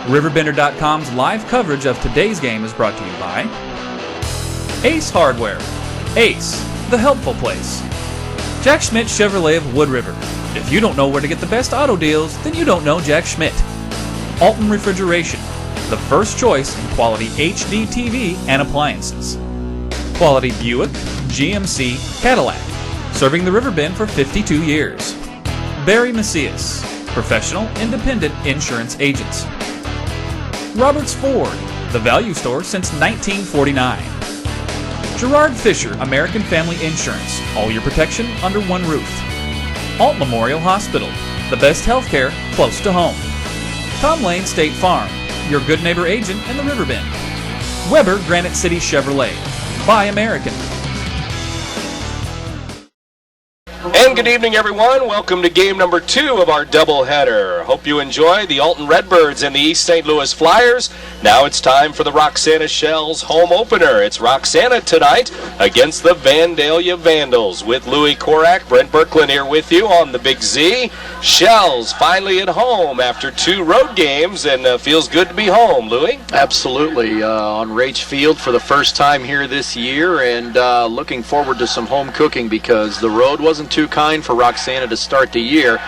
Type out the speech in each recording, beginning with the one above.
RiverBender.com's live coverage of today's game is brought to you by Ace Hardware. Ace, the helpful place. Jack Schmidt Chevrolet of Wood River. If you don't know where to get the best auto deals, then you don't know Jack Schmidt. Alton Refrigeration, the first choice in quality HD TV and appliances. Quality Buick, GMC, Cadillac, serving the Riverbend for 52 years. Barry Macias, professional independent insurance agents. Roberts Ford, the value store since 1949. Gerard Fisher, American Family Insurance, all your protection under one roof. Alt Memorial Hospital, the best healthcare close to home. Tom Lane State Farm, your good neighbor agent in the Riverbend. Weber Granite City Chevrolet, buy American. And good evening, everyone. Welcome to game number 2 of our doubleheader. Hope you enjoy the Alton Redbirds and the East St. Louis Flyers. Now it's time for the Roxana Shells home opener. It's Roxana tonight against the Vandalia Vandals with Louis Korak, Brent Berklin here with you on the Big Z. Shells finally at home after 2 road games, and feels good to be home, Louis. Absolutely. On Rage Field for the first time here this year, and looking forward to some home cooking because the road wasn't too kind for Roxana to start the year.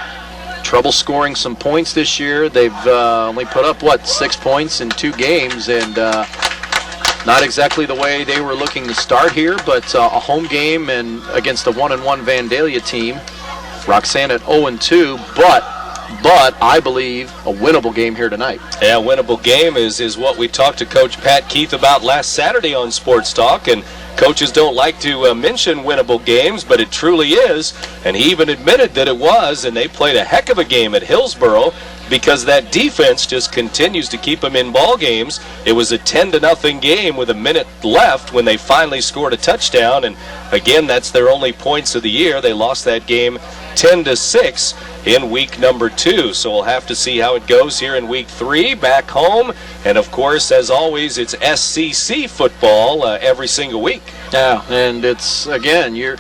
Trouble scoring some points this year. They've only put up, 6 points in 2 games, and not exactly the way they were looking to start here, but a home game and against a 1-1 Vandalia team. Roxana at 0-2, but I believe a winnable game here tonight. Yeah, winnable game is what we talked to Coach Pat Keith about last Saturday on Sports Talk, and coaches don't like to mention winnable games, but it truly is, and he even admitted that it was, and they played a heck of a game at Hillsboro because that defense just continues to keep them in ball games. It was a 10-0 game with a minute left when they finally scored a touchdown, and again, that's their only points of the year. They lost that game 10-6 in week number 2, so we'll have to see how it goes here in week 3 back home. And of course, as always, it's SCC football every single week. Yeah, and it's, again, you're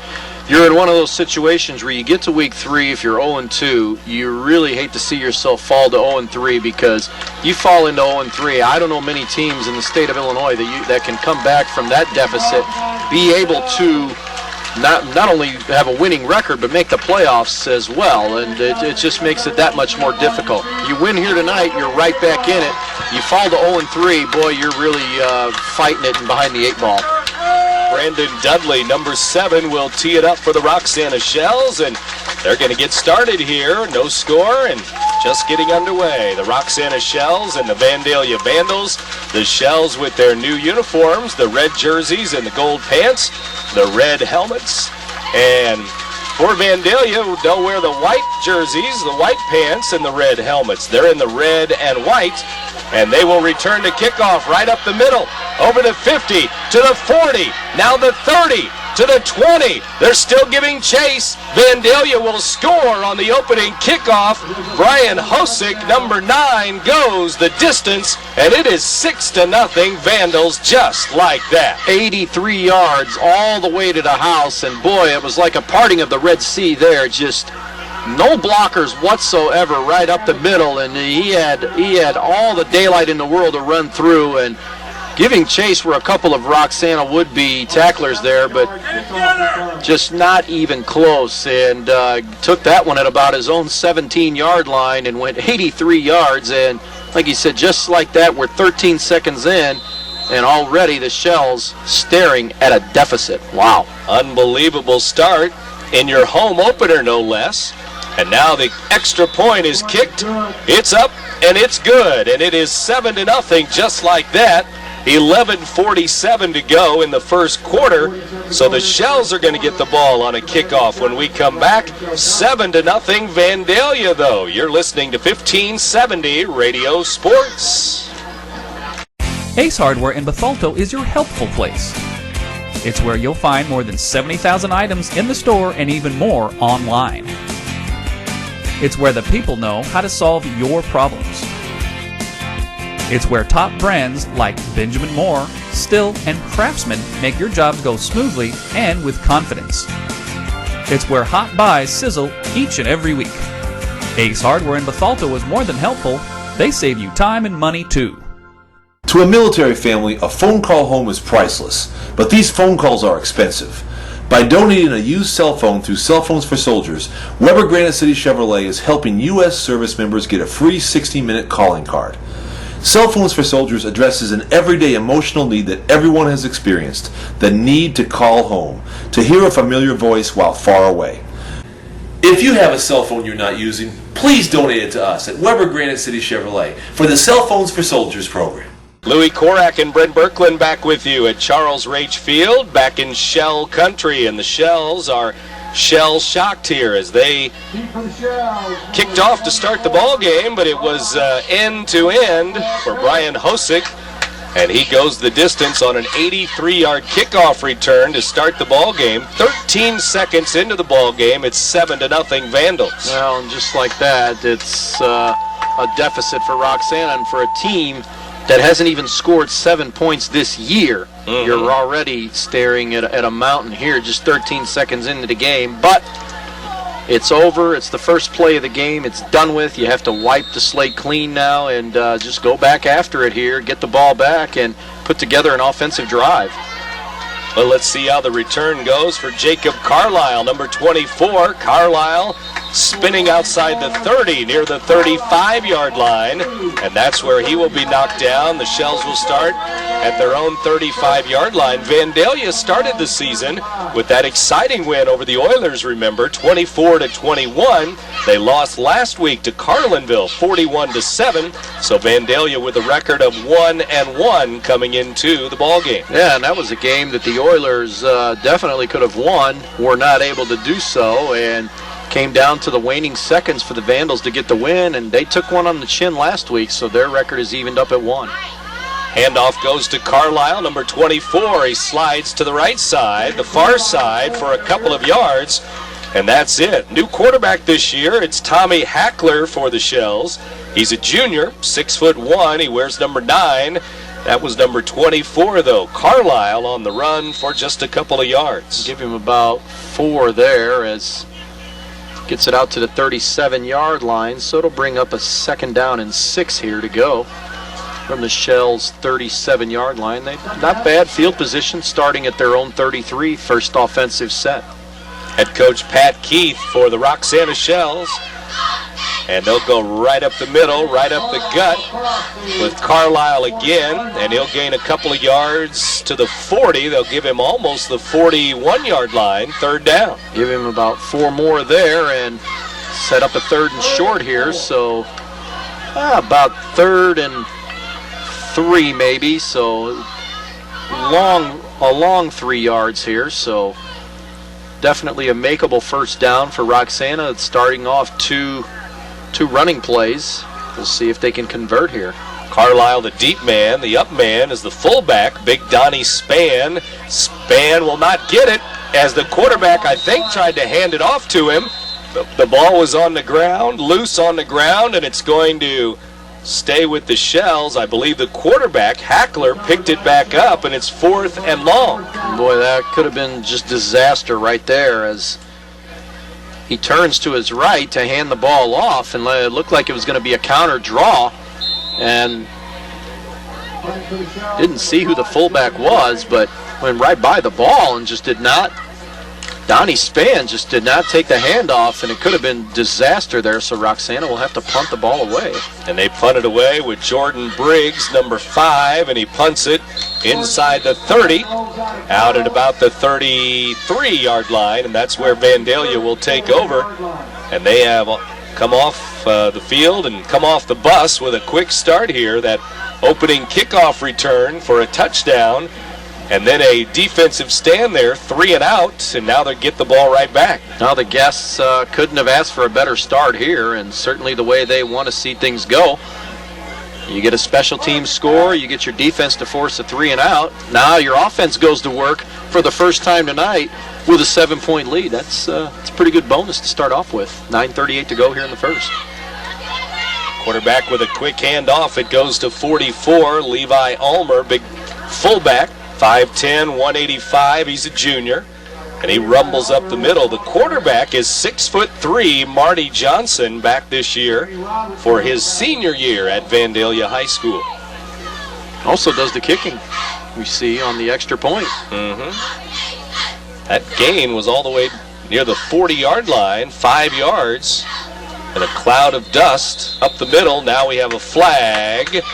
in one of those situations where you get to week 3, if you're 0-2, you really hate to see yourself fall to 0-3 because you fall into 0-3. I don't know many teams in the state of Illinois that can come back from that deficit, be able to not only have a winning record, but make the playoffs as well, and it just makes it that much more difficult. You win here tonight, you're right back in it. You fall to 0-3, boy, you're really fighting it behind the 8 ball. Brandon Dudley, number 7, will tee it up for the Roxana Shells, and they're going to get started here. No score, and just getting underway. The Roxana Shells and the Vandalia Vandals. The Shells with their new uniforms, the red jerseys and the gold pants, the red helmets. And for Vandalia, they'll wear the white jerseys, the white pants, and the red helmets. They're in the red and white, and they will return to kickoff right up the middle, over the 50, to the 40, now the 30, to the 20. They're still giving chase. Vandalia will score on the opening kickoff. Brian Hosick, number 9, goes the distance, and it is 6-0 Vandals, just like that. 83 yards all the way to the house, and boy, it was like a parting of the Red Sea there. Just no blockers whatsoever right up the middle, and he had all the daylight in the world to run through, and giving chase were a couple of Roxana would-be tacklers there, but just not even close, and took that one at about his own 17-yard line and went 83 yards, and like you said, just like that, we're 13 seconds in, and already the Shells staring at a deficit. Wow. Unbelievable start in your home opener, no less. And now the extra point is kicked. It's up, and it's good, and it is 7-0 just like that. 11:47 to go in the first quarter, so the Shells are going to get the ball on a kickoff when we come back. 7-0 Vandalia, though. You're listening to 1570 Radio Sports. Ace Hardware in Bethalto is your helpful place. It's where you'll find more than 70,000 items in the store and even more online. It's where the people know how to solve your problems. It's where top brands like Benjamin Moore, Still, and Craftsman make your jobs go smoothly and with confidence. It's where hot buys sizzle each and every week. Ace Hardware in Bethalto is more than helpful. They save you time and money too. To a military family, a phone call home is priceless, but these phone calls are expensive. By donating a used cell phone through Cell Phones for Soldiers, Weber Granite City Chevrolet is helping U.S. service members get a free 60-minute calling card. Cell Phones for Soldiers addresses an everyday emotional need that everyone has experienced, the need to call home, to hear a familiar voice while far away. If you have a cell phone you're not using, please donate it to us at Weber Granite City Chevrolet for the Cell Phones for Soldiers program. Louis Korak and Brent Birkland back with you at Charles Rage Field, back in Shell Country, and the Shells are shell shocked here as they kicked off to start the ball game, but it was end to end for Brian Hosick, and he goes the distance on an 83-yard kickoff return to start the ball game. 13 seconds into the ball game, it's 7-0 Vandals. Well, and just like that, it's a deficit for Roxana, and for a team that hasn't even scored 7 points this year. You're already staring at a mountain here just 13 seconds into the game. But it's over. It's the first play of the game. It's done with. You have to wipe the slate clean now and just go back after it here, get the ball back, and put together an offensive drive. Well, let's see how the return goes for Jacob Carlisle, number 24. Carlisle spinning outside the 30, near the 35-yard line, and that's where he will be knocked down. The Shells will start at their own 35-yard line. Vandalia started the season with that exciting win over the Oilers, remember, 24-21. They lost last week to Carlinville, 41-7, so Vandalia with a record of 1-1 coming into the ball game. Yeah, and that was a game that the Oilers definitely could have won, were not able to do so, and came down to the waning seconds for the Vandals to get the win, and they took one on the chin last week, so their record is evened up at 1. Handoff goes to Carlisle, number 24. He slides to the right side, the far side, for a couple of yards, and that's it. New quarterback this year, it's Tommy Hackler for the Shells. He's a junior, 6'1". He wears number 9. That was number 24, though. Carlisle on the run for just a couple of yards. Give him about 4 there as gets it out to the 37-yard line, so it'll bring up a 2nd down and 6 here to go from the Shells' 37-yard line. They not bad field position, starting at their own 33, first offensive set. Head coach Pat Keith for the Roxana Shells. And they'll go right up the middle, right up the gut with Carlisle again, and he'll gain a couple of yards to the 40. They'll give him almost the 41-yard line, 3rd down. Give him about 4 more there and set up a 3rd and short here, so about 3rd and 3 maybe, so a long 3 yards here, so definitely a makeable first down for Roxana. It's starting off two running plays. We'll see if they can convert here. Carlisle, the deep man. The up man is the fullback, Big Donnie Spann. Spann will not get it as the quarterback, I think, tried to hand it off to him. The ball was on the ground, loose on the ground, and it's going to stay with the Shells. I believe the quarterback, Hackler, picked it back up, and it's 4th and long. Boy, that could have been just disaster right there as he turns to his right to hand the ball off, and it looked like it was going to be a counter draw, and didn't see who the fullback was, but went right by the ball and just did not. Donnie Spann just did not take the handoff, and it could have been disaster there, so Roxana will have to punt the ball away. And they punt it away with Jordan Briggs, number 5, and he punts it inside the 30, out at about the 33-yard line, and that's where Vandalia will take over. And they have come off the field and come off the bus with a quick start here. That opening kickoff return for a touchdown, and then a defensive stand there, 3 and out, and now they get the ball right back. Now the guests couldn't have asked for a better start here, and certainly the way they want to see things go. You get a special team score, you get your defense to force a 3 and out. Now your offense goes to work for the first time tonight with a 7-point lead. That's a pretty good bonus to start off with. 9:38 to go here in the first. Quarterback with a quick handoff. It goes to 44, Levi Ulmer, big fullback, 5'10", 185. He's a junior. And he rumbles up the middle. The quarterback is 6'3", Marty Johnson, back this year for his senior year at Vandalia High School. Also does the kicking, we see, on the extra point. That gain was all the way near the 40-yard line, 5 yards, and a cloud of dust up the middle. Now we have a flag,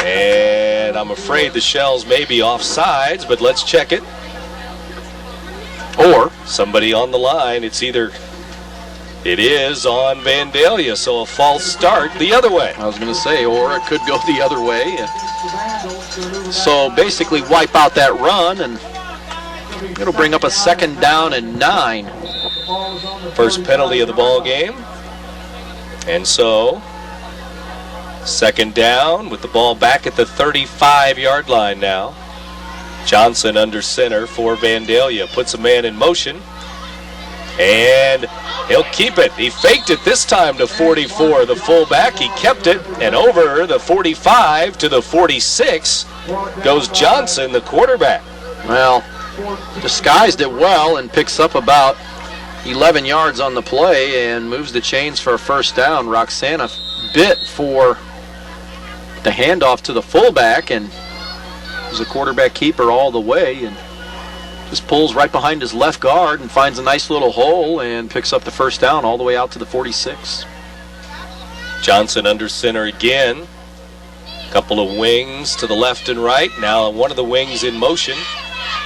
and I'm afraid the Shells may be offsides, but let's check it. Or somebody on the line. It is on Vandalia, so a false start the other way. I was going to say, or it could go the other way. So basically wipe out that run, and it'll bring up a 2nd down and 9. First penalty of the ball game. And so 2nd down with the ball back at the 35-yard line now. Johnson under center for Vandalia. Puts a man in motion. And he'll keep it. He faked it this time to 44, the fullback. He kept it. And over the 45 to the 46 goes Johnson, the quarterback. Well, disguised it well and picks up about 11 yards on the play and moves the chains for a 1st down. Roxana bit for the handoff to the fullback, and he's a quarterback keeper all the way, and just pulls right behind his left guard and finds a nice little hole and picks up the 1st down all the way out to the 46. Johnson under center again. Couple of wings to the left and right. Now one of the wings in motion.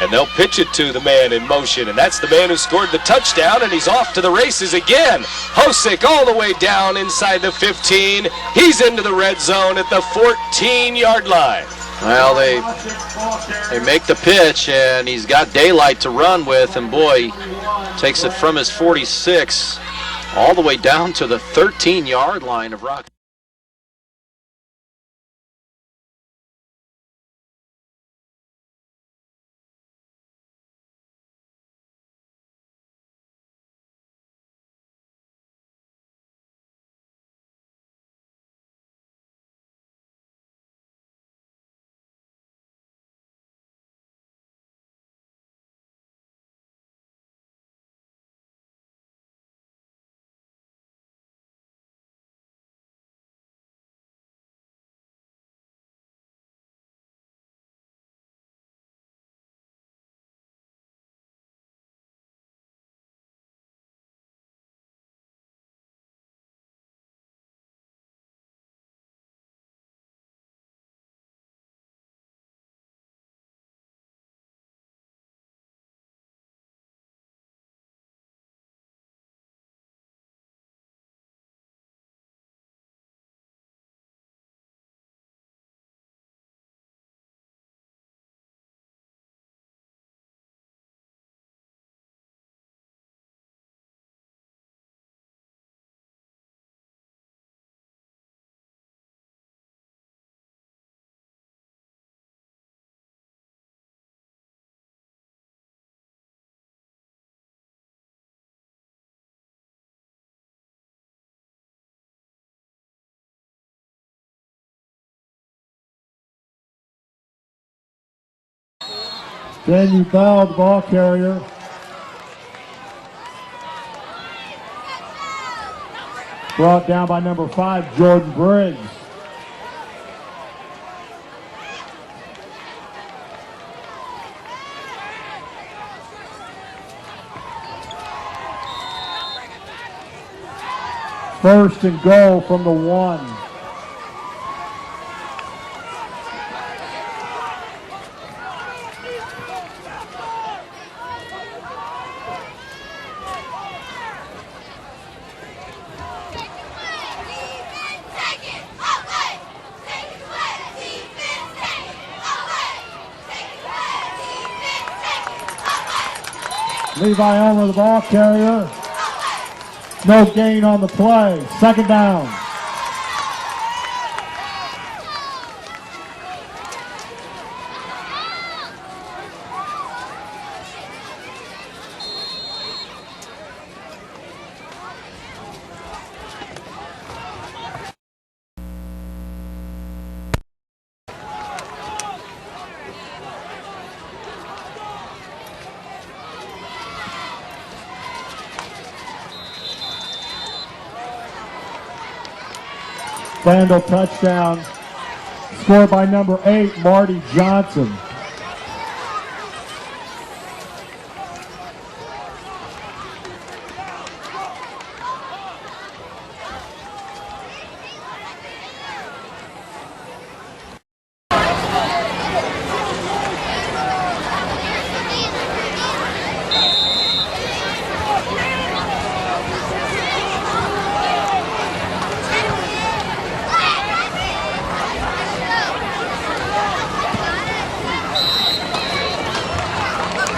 And they'll pitch it to the man in motion. And that's the man who scored the touchdown. And he's off to the races again. Hosick all the way down inside the 15. He's into the red zone at the 14-yard line. Well, they make the pitch, and he's got daylight to run with. And boy, takes it from his 46 all the way down to the 13-yard line of Rock. Daniel Bell, the ball carrier. Brought down by number 5, Jordan Briggs. First and goal from the 1. Levi Elmer, the ball carrier. No gain on the play. 2nd down. Vandal touchdown. Scored by number 8, Marty Johnson.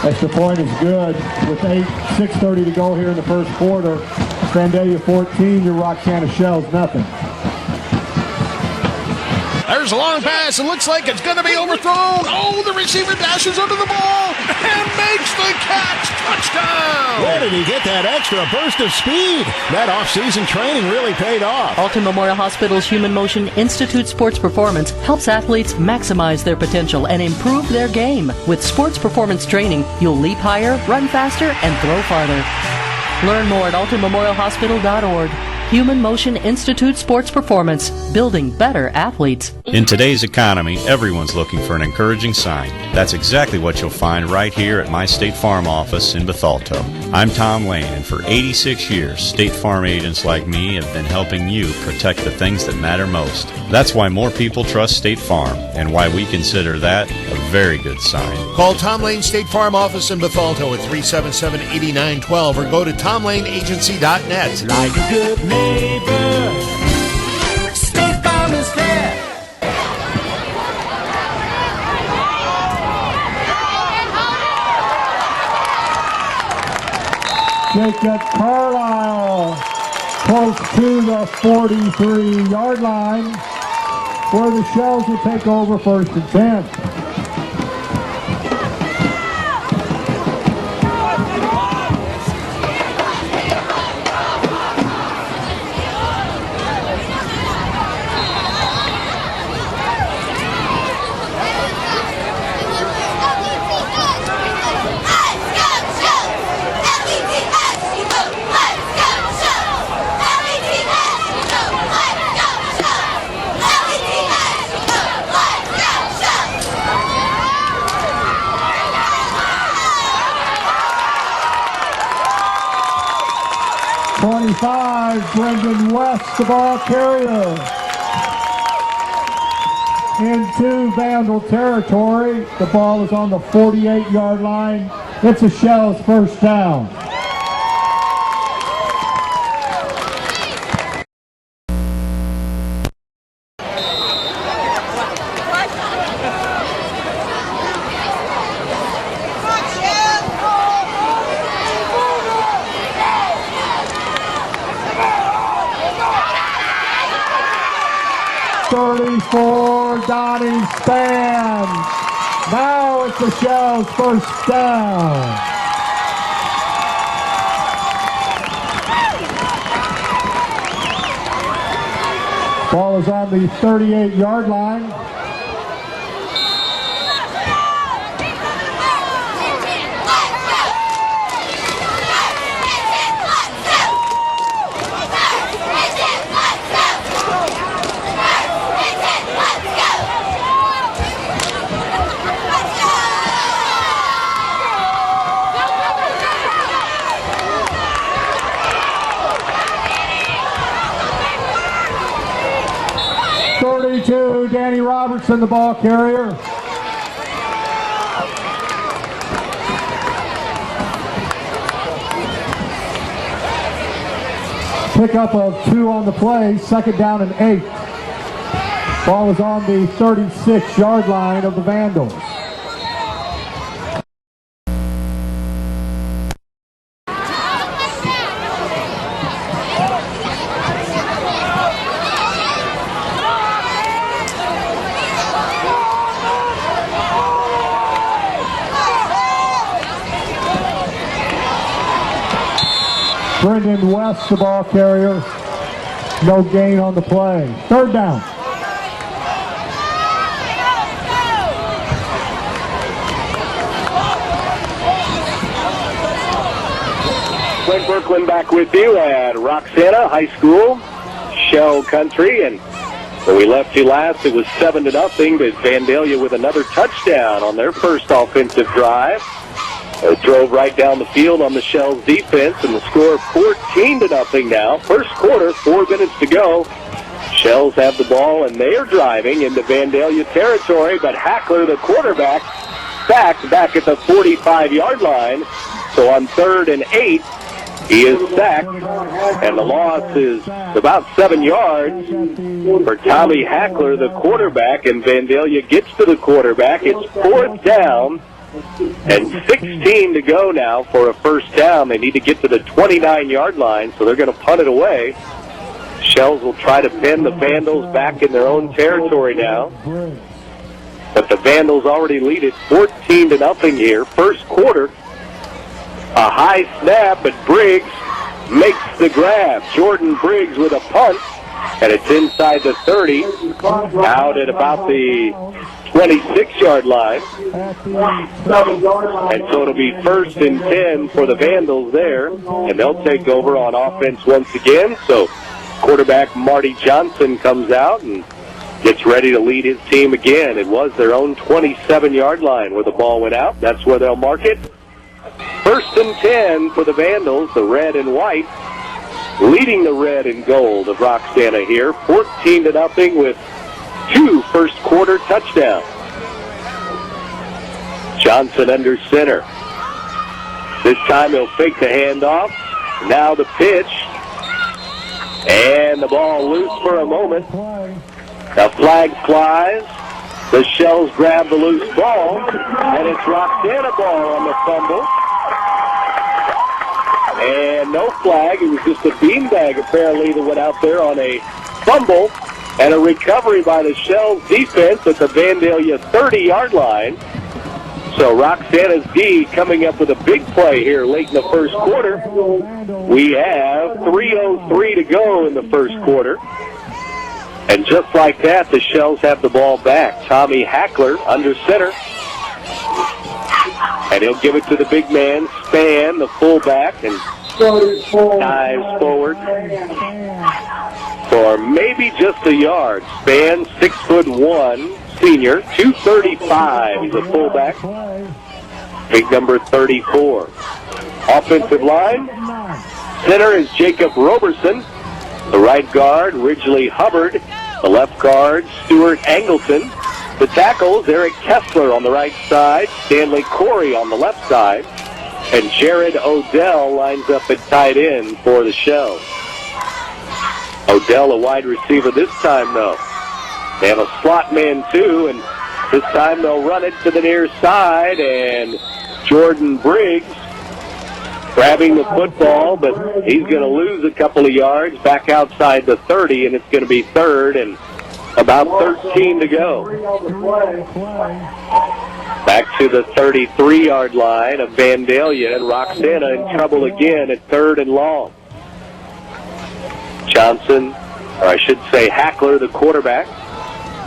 Extra point is good with 6:30 to go here in the first quarter. Vandalia 14, your Roxana Shells nothing. There's a long pass. It looks like it's going to be overthrown. Oh, the receiver dashes under the ball and makes the catch. Touchdown! Where did he get that extra burst of speed? That off-season training really paid off. Alton Memorial Hospital's Human Motion Institute Sports Performance helps athletes maximize their potential and improve their game. With sports performance training, you'll leap higher, run faster, and throw farther. Learn more at altonmemorialhospital.org. Human Motion Institute Sports Performance, building better athletes. In today's economy, everyone's looking for an encouraging sign. That's exactly what you'll find right here at my State Farm office in Bethalto. I'm Tom Lane, and for 86 years, State Farm agents like me have been helping you protect the things that matter most. That's why more people trust State Farm, and why we consider that a very good sign. Call Tom Lane State Farm office in Bethalto at 377-8912 or go to tomlaneagency.net. Like a good neighbor, State Farm is there. Jacob Carlisle close to the 43-yard line, where the Shells will take over 1st and 10. Brendan West, the ball carrier. Into Vandal territory. The ball is on the 48-yard line. It's a Shells first down. For Donnie Span. Now it's the Shells first down. Ball is on the 38-yard line. Danny Robertson, the ball carrier. Pickup of 2 on the play, 2nd down and 8. Ball is on the 36-yard line of the Vandals. Brendan West, the ball carrier. No gain on the play. 3rd down. Brent Berkland back with you at Roxana High School, Shell Country, and When we left you last, it was 7-0, but Vandalia with another touchdown on their first offensive drive. They drove right down the field on the Shells defense, and the score 14-0 now. First quarter, 4 minutes to go. Shells have the ball, and they are driving into Vandalia territory, but Hackler, the quarterback, sacked back at the 45-yard line. So on 3rd and 8, he is sacked, and the loss is about 7 yards for Tommy Hackler, the quarterback, and Vandalia gets to the quarterback. It's 4th down and 16 to go now for a first down. They need to get to the 29-yard line, so they're going to punt it away. Shells will try to pin the Vandals back in their own territory now. But the Vandals already lead it 14-0 here. First quarter. A high snap, but Briggs makes the grab. Jordan Briggs with a punt, and it's inside the 30, out at about the 26-yard line. And so it'll be 1st and 10 for the Vandals there, and they'll take over on offense once again. So quarterback Marty Johnson comes out and gets ready to lead his team again. It was their own 27-yard line where the ball went out. That's where they'll mark it. 1st and 10 for the Vandals, the red and white, leading the red and gold of Roxana here, 14-0 with 2 first quarter touchdowns. Johnson under center. This time he'll fake the handoff. Now the pitch. And the ball loose for a moment. The flag flies. The Shells grab the loose ball, and it's Roxana ball on the fumble. And no flag. It was just a beanbag, apparently, that went out there on a fumble, and a recovery by the Shells defense at the Vandalia 30-yard line. So Roxana's D coming up with a big play here late in the first quarter. We have 3:03 to go in the first quarter. And just like that, the Shells have the ball back. Tommy Hackler under center. And he'll give it to the big man, Span, the fullback, and dives forward for maybe just a yard. Span, 6'1", senior, 235. He's a fullback. Big number 34. Offensive line. Center is Jacob Roberson. The right guard, Ridgely Hubbard. The left guard, Stuart Angleton. The tackles, Eric Kessler on the right side, Stanley Corey on the left side, and Jared Odell lines up at tight end for the Shells. Odell a wide receiver this time, though. They have a slot man, too, and this time they'll run it to the near side, and Jordan Briggs grabbing the football, but he's going to lose a couple of yards back outside the 30, and it's going to be 3rd and about 13 to go. Back to the 33-yard line of Vandalia, and Roxana in trouble again at 3rd and long. Johnson, or I should say Hackler, the quarterback,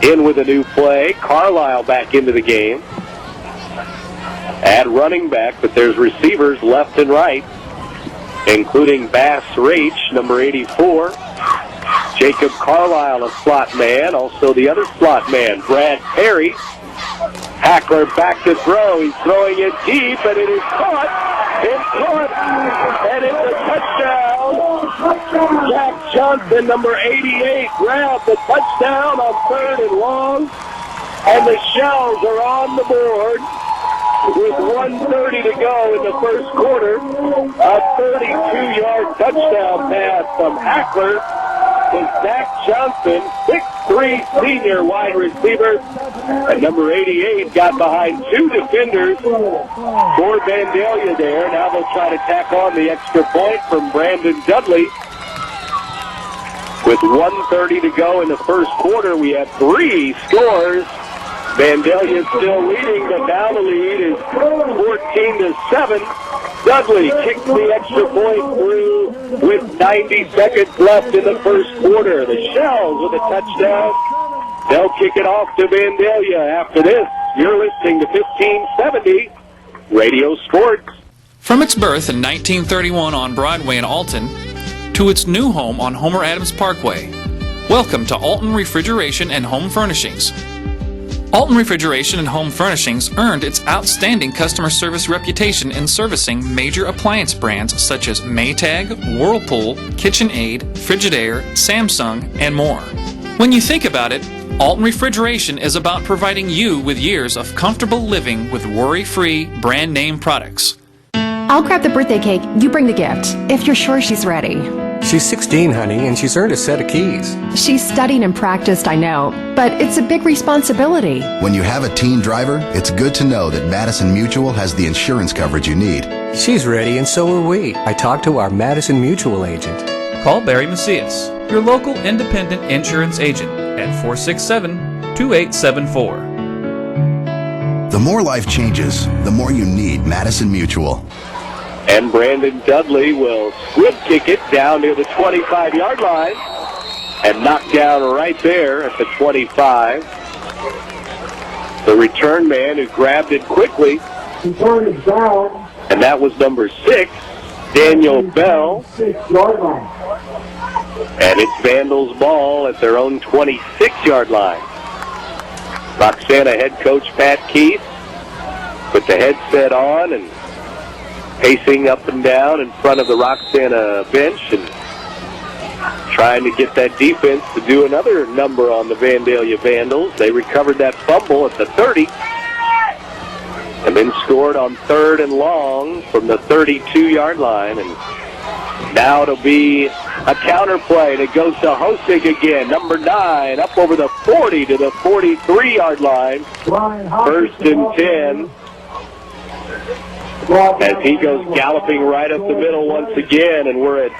in with a new play. Carlisle back into the game at running back, but there's receivers left and right, including Bass Raich, number 84. Jacob Carlisle, a slot man. Also the other slot man, Brad Perry. Hackler back to throw. He's throwing it deep, and it is caught. It's caught, and it's a touchdown. Jack Johnson, number 88, grabbed the touchdown on 3rd and long, and the Shells are on the board with 1:30 to go in the first quarter. A 32-yard touchdown pass from Hackler to Zach Johnson, 6'3", senior wide receiver. And number 88 got behind 2 defenders for Vandalia there. Now they'll try to tack on the extra point from Brandon Dudley. With 1:30 to go in the first quarter, we have 3 scores. Vandalia still leading, but now the lead is 14-7. Dudley kicks the extra point through with 90 seconds left in the first quarter. The Shells with a touchdown. They'll kick it off to Vandalia. After this, you're listening to 1570 Radio Sports. From its birth in 1931 on Broadway in Alton to its new home on Homer Adams Parkway, Welcome to Alton Refrigeration and Home Furnishings. Alton Refrigeration and Home Furnishings earned its outstanding customer service reputation in servicing major appliance brands such as Maytag, Whirlpool, KitchenAid, Frigidaire, Samsung, and more. When you think about it, Alton Refrigeration is about providing you with years of comfortable living with worry-free brand name products. I'll grab the birthday cake, you bring the gift, if you're sure she's ready. She's 16, honey, and she's earned a set of keys. She's studied and practiced, I know, but it's a big responsibility. When you have a teen driver, it's good to know that Madison Mutual has the insurance coverage you need. She's ready, and so are we. I talked to our Madison Mutual agent. Call Barry Macias, your local independent insurance agent, at 467-2874. The more life changes, the more you need Madison Mutual. And Brandon Dudley will squib kick it down near the 25-yard line and knock down right there at the 25. The return man who grabbed it quickly, Return is down. and that was number 6, Daniel Bell. 6-yard line. And it's Vandals' ball at their own 26-yard line. Roxana head coach Pat Keith put the headset on and pacing up and down in front of the Roxana bench and trying to get that defense to do another number on the Vandalia Vandals. They recovered that fumble at the 30 and then scored on 3rd and long from the 32-yard line. And now it'll be a counter play that goes to Hosig again, number 9, up over the 40 to the 43-yard line. 1st and 10. As he goes galloping right up the middle once again, and we're at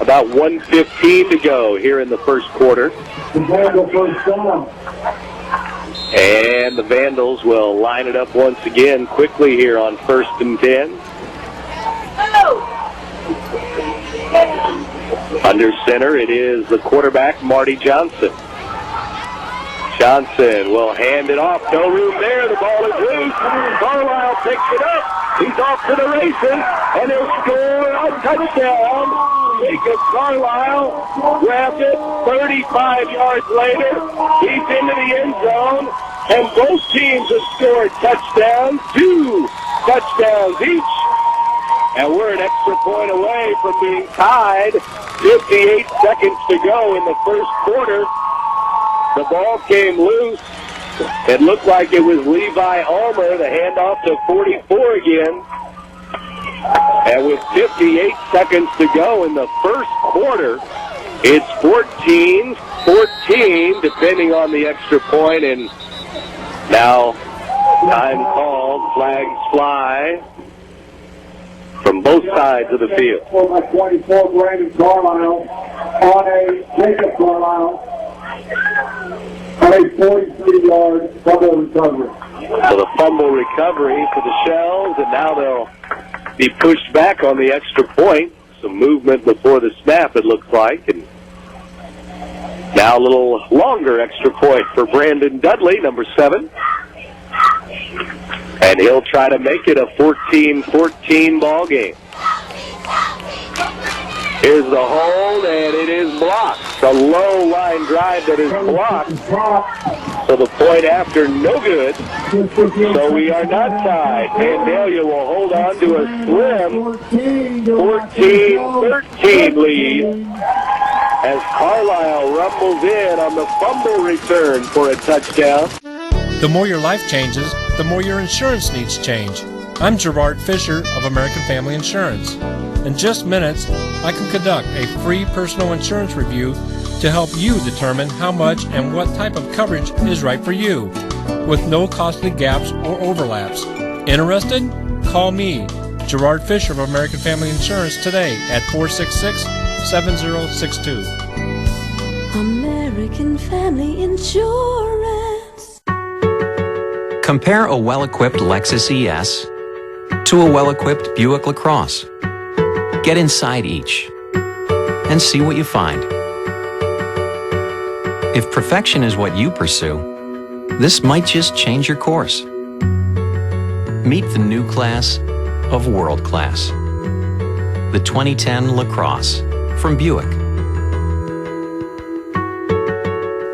about 1:15 to go here in the first quarter. And the Vandals will line it up once again quickly here on 1st and 10. Under center, it is the quarterback, Marty Johnson. Johnson will hand it off. No room there. The ball is loose. Carlisle picks it up. He's off to the races, and he'll score a touchdown. Jacob Carlisle grabbed it 35 yards later. He's into the end zone, and both teams have scored touchdowns, 2 touchdowns each. And we're an extra point away from being tied. 58 seconds to go in the first quarter. The ball came loose. It looked like it was Levi Ulmer, the handoff to 44 again. And with 58 seconds to go in the first quarter, it's 14-14, depending on the extra point. And now, time called, flags fly from both sides of the field. For my 24, Brandon Carlisle, on a Jacob Carlisle, on a 43-yard fumble recovery. So the fumble recovery for the Shells, and now they'll be pushed back on the extra point. Some movement before the snap, it looks like. And now a little longer extra point for Brandon Dudley, number 7. And he'll try to make it a 14-14 ball game. Here's the hold, and it is blocked. The low line drive that is blocked. So the point after, no good. So we are not tied. Vandalia will hold on to a slim 14-13 lead as Carlisle rumbles in on the fumble return for a touchdown. The more your life changes, the more your insurance needs change. I'm Gerard Fisher of American Family Insurance. In just minutes, I can conduct a free personal insurance review to help you determine how much and what type of coverage is right for you, with no costly gaps or overlaps. Interested? Call me, Gerard Fisher of American Family Insurance, today at 466-7062. American Family Insurance. Compare a well-equipped Lexus ES to a well-equipped Buick LaCrosse. Get inside each and see what you find. If perfection is what you pursue, this might just change your course. Meet the new class of world class. The 2010 LaCrosse from Buick.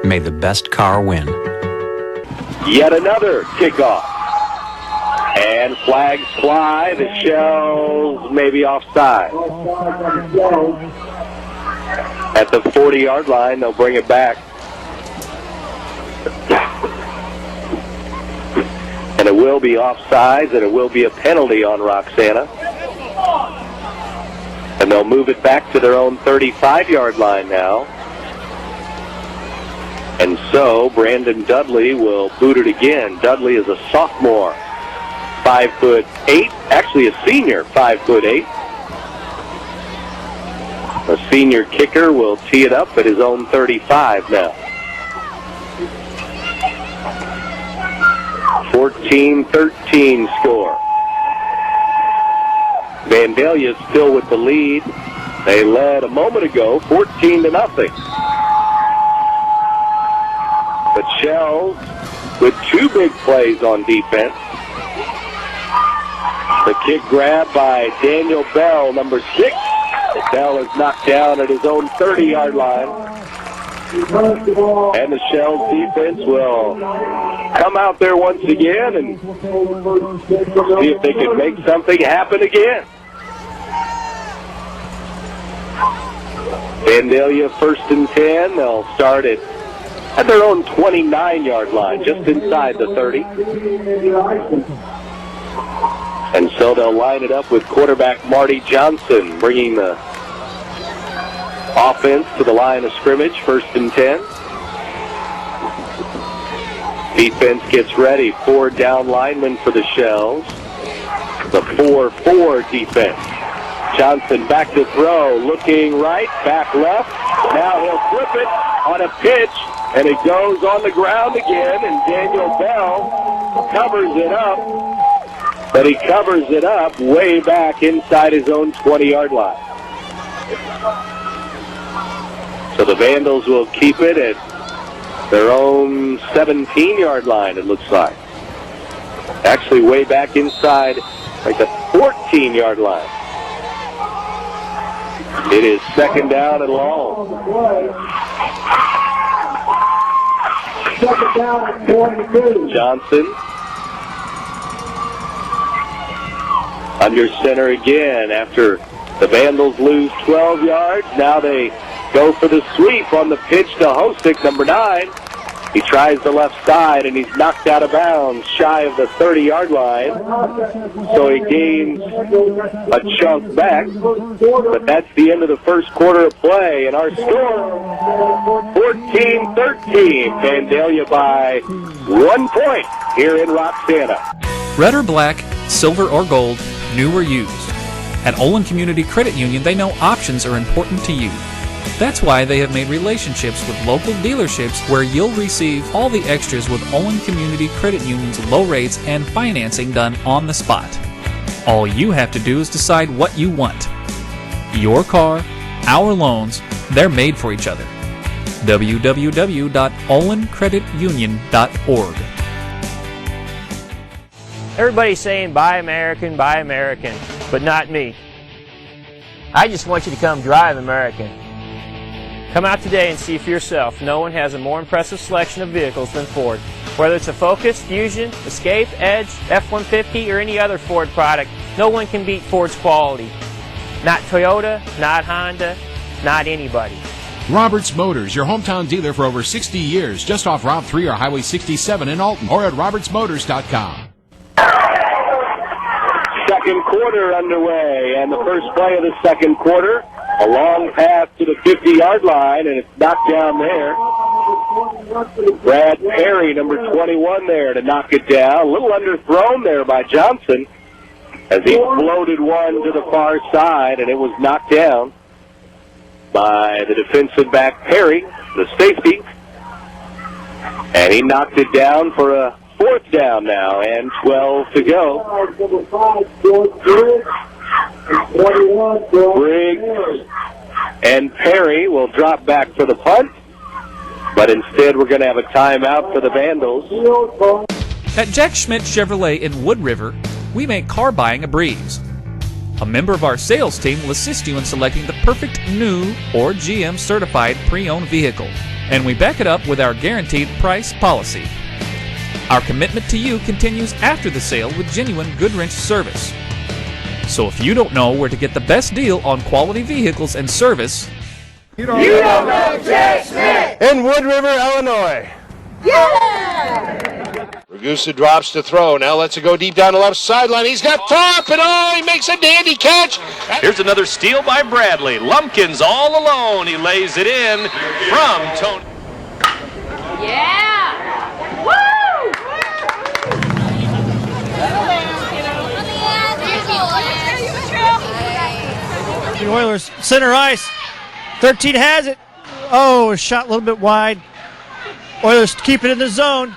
May the best car win. Yet another kickoff. And flags fly. The Shells may be offside. At the 40-yard line, they'll bring it back. And it will be offsides, and it will be a penalty on Roxana. And they'll move it back to their own 35-yard line now. And so Brandon Dudley will boot it again. Dudley is a sophomore, 5'8", actually a senior, 5'8". A senior kicker will tee it up at his own 35 now. 14-13 score. Vandalia still with the lead. They led a moment ago, 14-0. The Shells with two big plays on defense. The kick grab by Daniel Bell, number 6. Bell is knocked down at his own 30-yard line. And the Shells defense will come out there once again and see if they can make something happen again. Vandalia 1st and 10. They'll start at their own 29-yard line, just inside the 30. And so they'll line it up with quarterback Marty Johnson, bringing the offense to the line of scrimmage, 1st and 10. Defense gets ready. 4 down linemen for the Shells. The 4-4 defense. Johnson back to throw, looking right, back left. Now he'll flip it on a pitch, and it goes on the ground again, and Daniel Bell covers it up. But he covers it up way back inside his own 20-yard line. So the Vandals will keep it at their own 17-yard line, it looks like. Actually way back inside like the 14-yard line. It is 2nd down and long. 2nd down and 42. Johnson under center again after the Vandals lose 12 yards. Now they go for the sweep on the pitch to Hosick, number 9. He tries the left side, and he's knocked out of bounds shy of the 30-yard line. So he gains a chunk back. But that's the end of the first quarter of play. And our score, 14-13. Vandalia by 1 point here in Roxana. Red or black, silver or gold, new or used. At Olin Community Credit Union, they know options are important to you. That's why they have made relationships with local dealerships where you'll receive all the extras with Olin Community Credit Union's low rates and financing done on the spot. All you have to do is decide what you want. Your car, our loans, they're made for each other. www.olincreditunion.org. Everybody's saying buy American, but not me. I just want you to come drive American. Come out today and see for yourself. No one has a more impressive selection of vehicles than Ford. Whether it's a Focus, Fusion, Escape, Edge, F-150, or any other Ford product, no one can beat Ford's quality. Not Toyota, not Honda, not anybody. Roberts Motors, your hometown dealer for over 60 years, just off Route 3 or Highway 67 in Alton, or at RiverBender.com. Second quarter underway, and the first play of the second quarter, a long pass to the 50-yard line, and it's knocked down there. Brad Perry, number 21 there to knock it down. A little underthrown there by Johnson as he floated one to the far side, and it was knocked down by the defensive back Perry, the safety. And he knocked it down for a 4th down now, and 12 to go. Briggs and Perry will drop back for the punt, but instead we're going to have a timeout for the Vandals. At Jack Schmidt Chevrolet in Wood River, we make car buying a breeze. A member of our sales team will assist you in selecting the perfect new or GM certified pre-owned vehicle. and we back it up with our guaranteed price policy. Our commitment to you continues after the sale with genuine Goodwrench service. So if you don't know where to get the best deal on quality vehicles and service, You don't know Jack Smith! In Wood River, Illinois. Ragusa drops to throw. Now lets it go deep down the left sideline. He's got Thorpe, and he makes a dandy catch. Here's another steal by Bradley. Lumpkins all alone. He lays it in from Tony. Yeah! Woo! The Oilers center ice. 13 has it. Oh, a shot a little bit wide. Oilers keep it in the zone.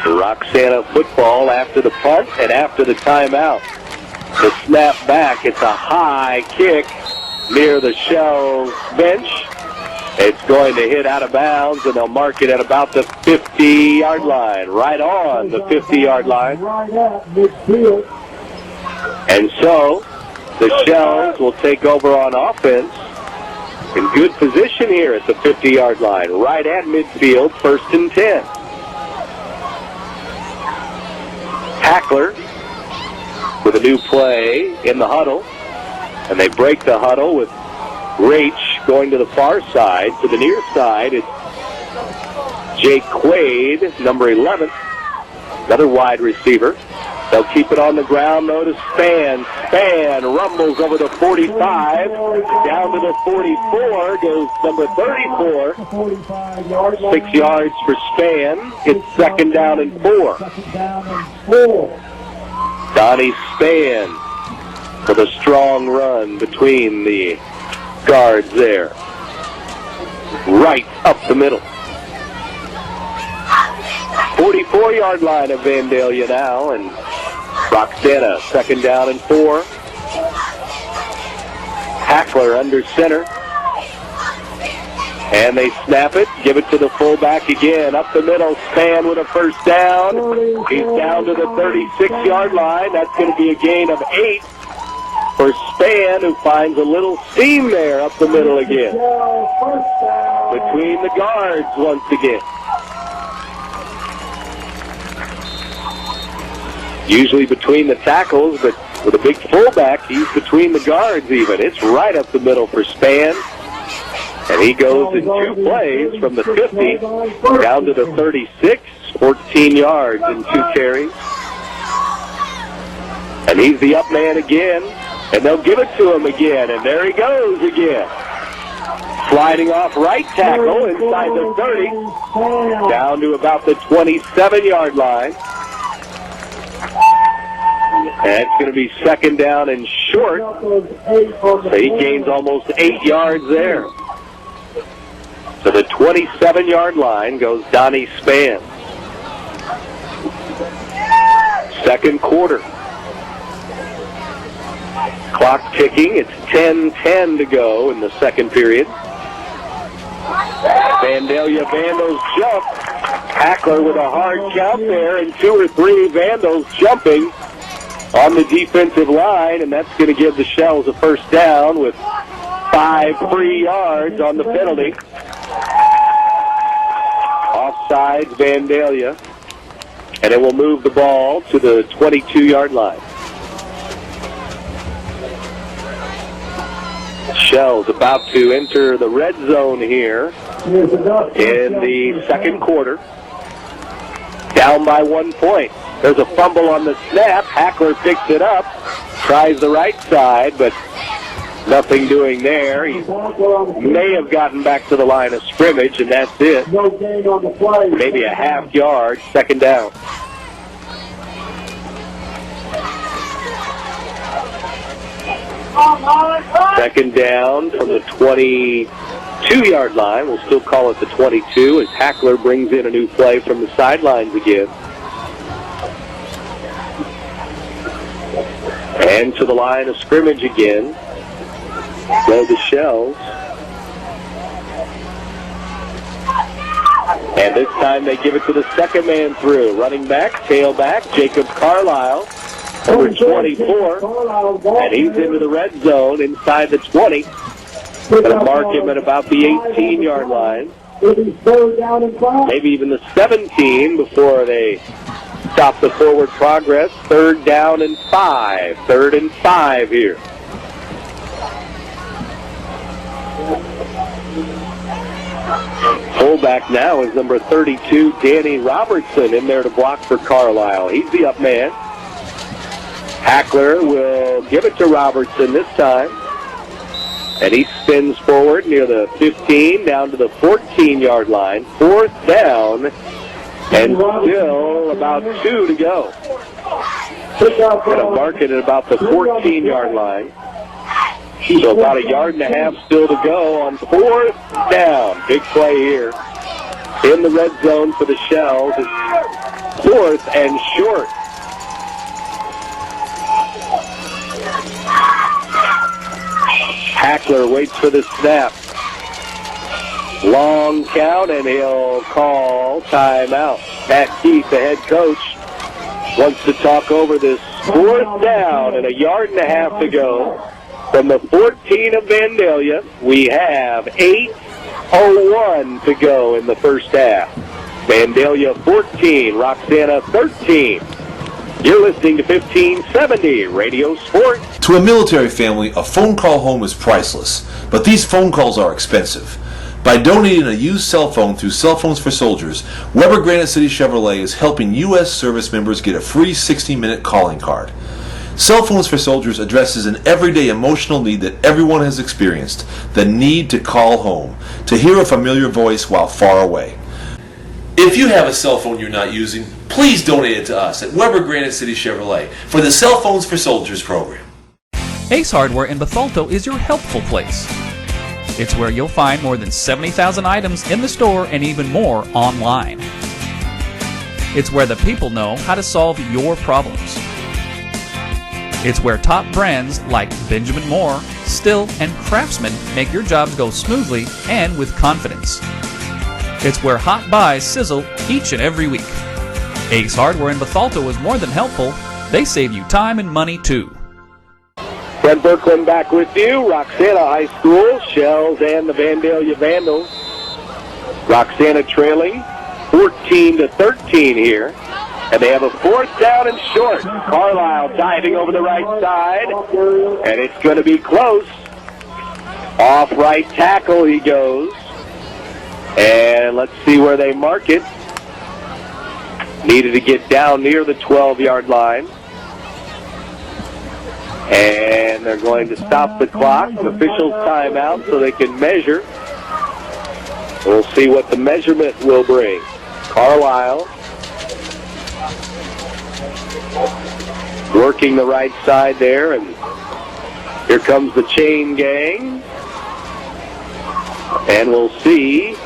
Roxana football after the punt and after the timeout. The snap back, it's a high kick near the Shells bench. It's going to hit out of bounds, and they'll mark it at about the 50-yard line, right on the 50-yard line. And so the Shells will take over on offense in good position here at the 50-yard line, right at midfield, 1st and 10. Hackler with a new play in the huddle, and they break the huddle with Rach going to the far side. To the near side, it's Jake Quaid, number 11, another wide receiver. They'll keep it on the ground, though, to Span. Span rumbles over the 45, down to the 44, goes number 34. 6 yards for Span. It's 2nd down and 4. Donnie Span with a strong run between the guards there. Right up the middle. 44-yard line of Vandalia now, and Roxana, 2nd down and 4. Hackler under center. And they snap it, give it to the fullback again. Up the middle, Span with a 1st down. He's down to the 36-yard line. That's going to be a gain of 8 for Span, who finds a little seam there up the middle again. Between the guards once again. Usually between the tackles, but with a big fullback, he's between the guards even. It's right up the middle for Span. And he goes in 2 plays from the 50 down to the 36, 14 yards in 2 carries. And he's the up man again, and they'll give it to him again, and there he goes again. Sliding off right tackle inside the 30, down to about the 27-yard line. And it's going to be 2nd down and short. So he gains almost 8 yards there. To the 27-yard line goes Donnie Span. 2nd quarter. Clock ticking. It's 10:10 to go in the 2nd period. Vandalia Vandals jump. Hackler with a hard count there, and 2 or 3 Vandals jumping on the defensive line, and that's going to give the Shells a 1st down with 5 free yards on the penalty. Offsides Vandalia, and it will move the ball to the 22-yard line. Shells about to enter the red zone here in the 2nd quarter. Down by 1 point. There's a fumble on the snap. Hackler picks it up, tries the right side, but nothing doing there. He may have gotten back to the line of scrimmage, and that's it. Maybe a half yard, 2nd down. Second down from the 22-yard line. We'll still call it the 22 as Hackler brings in a new play from the sidelines again. And to the line of scrimmage again. Go the Shells. And this time they give it to the 2nd man through. Running back, tailback, Jacob Carlisle. Number 24, and he's into the red zone inside the 20. Going to mark him at about the 18-yard line. Maybe even the 17 before they stop the forward progress. 3rd down and 5. 3rd and 5 here. Fullback now is number 32, Danny Robertson, in there to block for Carlisle. He's the up man. Hackler will give it to Robertson this time. And he spins forward near the 15, down to the 14-yard line. 4th down, and still about 2 to go. Going to mark it at about the 14-yard line. So about 1.5 yards still to go on 4th down. Big play here in the red zone for the Shells. It's 4th and short. Hackler waits for the snap. Long count, and he'll call timeout. Matt Keith, the head coach, wants to talk over this 4th down and 1.5 yards to go. From the 14 of Vandalia, we have 8:01 to go in the first half. Vandalia 14, Roxana 13. You're listening to 1570 Radio Sport. To a military family, a phone call home is priceless, but these phone calls are expensive. By donating a used cell phone through Cell Phones for Soldiers, Weber Granite City Chevrolet is helping U.S. service members get a free 60-minute calling card. Cell Phones for Soldiers addresses an everyday emotional need that everyone has experienced, the need to call home, to hear a familiar voice while far away. If you have a cell phone you're not using, please donate it to us at Weber Granite City Chevrolet for the Cell Phones for Soldiers program. Ace Hardware in Bethalto is your helpful place. It's where you'll find more than 70,000 items in the store and even more online. It's where the people know how to solve your problems. It's where top brands like Benjamin Moore, Still, and Craftsman make your jobs go smoothly and with confidence. It's where hot buys sizzle each and every week. Ace Hardware in Bethalto is more than helpful. They save you time and money too. Brent Berkland back with you. Roxana High School, Shells, and the Vandalia Vandals. Roxana trailing 14-13 here. And they have a 4th down and short. Carlisle diving over the right side. And it's going to be close. Off right tackle he goes. And let's see where they mark it. Needed to get down near the 12-yard line. And they're going to stop the clock. Officials timeout so they can measure. We'll see what the measurement will bring. Carlisle working the right side there, and here comes the chain gang. And we'll see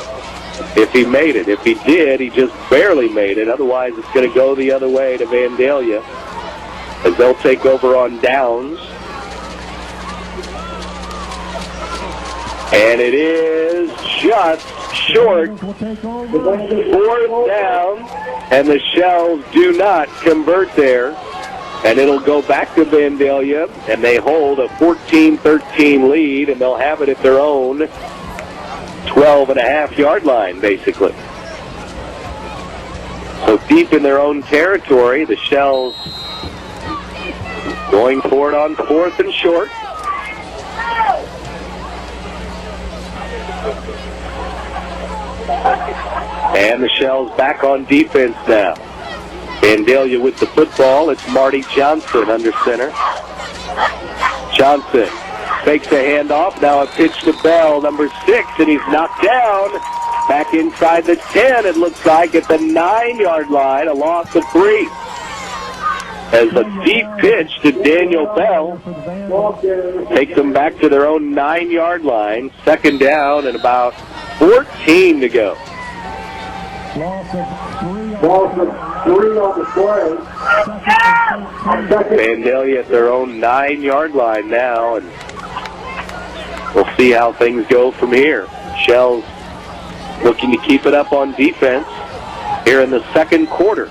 if he made it. If he did, he just barely made it. Otherwise, it's going to go the other way to Vandalia as they'll take over on downs. And it is just short. 4th down, and the Shells do not convert there. And it'll go back to Vandalia, and they hold a 14-13 lead, and they'll have it at their own 12.5-yard line, basically. So deep in their own territory, the Shells going for it on 4th and short. And the Shells back on defense now. Vandalia with the football. It's Marty Johnson under center. Johnson fakes a handoff. Now a pitch to Bell, number 6, and he's knocked down. Back inside the 10, it looks like, at the 9-yard line, a loss of 3. As a deep pitch to Daniel Bell takes them back to their own 9-yard line. 2nd down and about 14 to go. Vandalia at their own 9-yard line now, and we'll see how things go from here. Shells looking to keep it up on defense here in the 2nd quarter.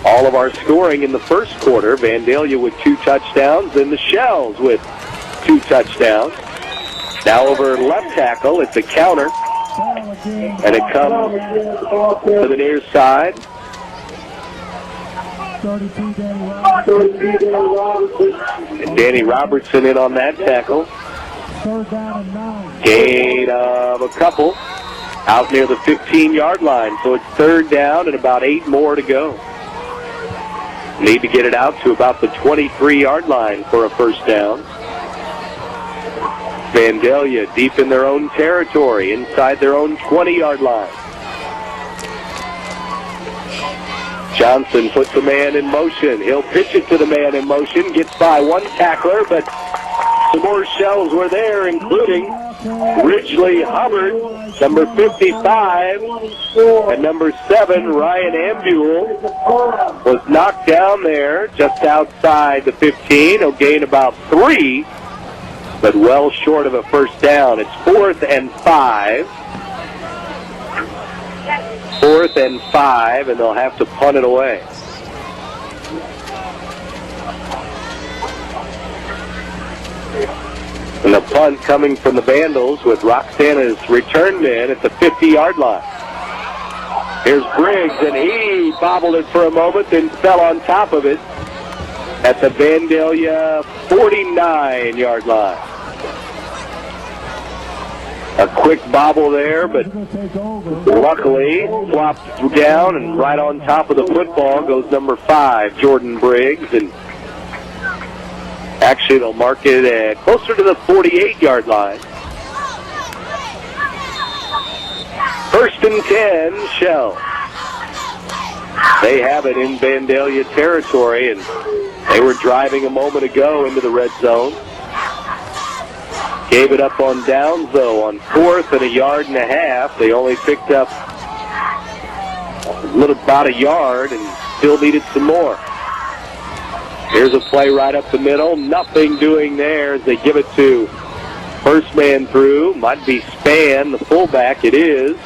All of our scoring in the 1st quarter. Vandalia with 2 touchdowns, and the Shells with 2 touchdowns. Now over left tackle, it's a counter. And it comes to the near side. And Danny Robertson in on that tackle. Gain of a couple out near the 15-yard line. So it's third down and about 8 more to go. Need to get it out to about the 23-yard line for a first down. Vandalia deep in their own territory, inside their own 20-yard line. Johnson puts the man in motion. He'll pitch it to the man in motion. Gets by one tackler, but some more Shells were there, including Ridgely Hubbard, number 55, and number 7, Ryan Ambule, was knocked down there just outside the 15. He'll gain about 3, but well short of a first down. It's 4th and 5. 4th and 5, and they'll have to punt it away. And the punt coming from the Vandals with Roxana's return man at the 50-yard line. Here's Briggs, and he bobbled it for a moment, then fell on top of it at the Vandalia 49-yard line. A quick bobble there, but luckily flopped down, and right on top of the football goes number 5, Jordan Briggs, and actually they'll mark it at closer to the 48-yard line. 1st and 10, Shell. They have it in Vandalia territory, and they were driving a moment ago into the red zone. Gave it up on downs, though, on 4th and a yard and a half. They only picked up about a yard and still needed some more. Here's a play right up the middle. Nothing doing there as they give it to first man through. Might be Spann, the fullback. It is.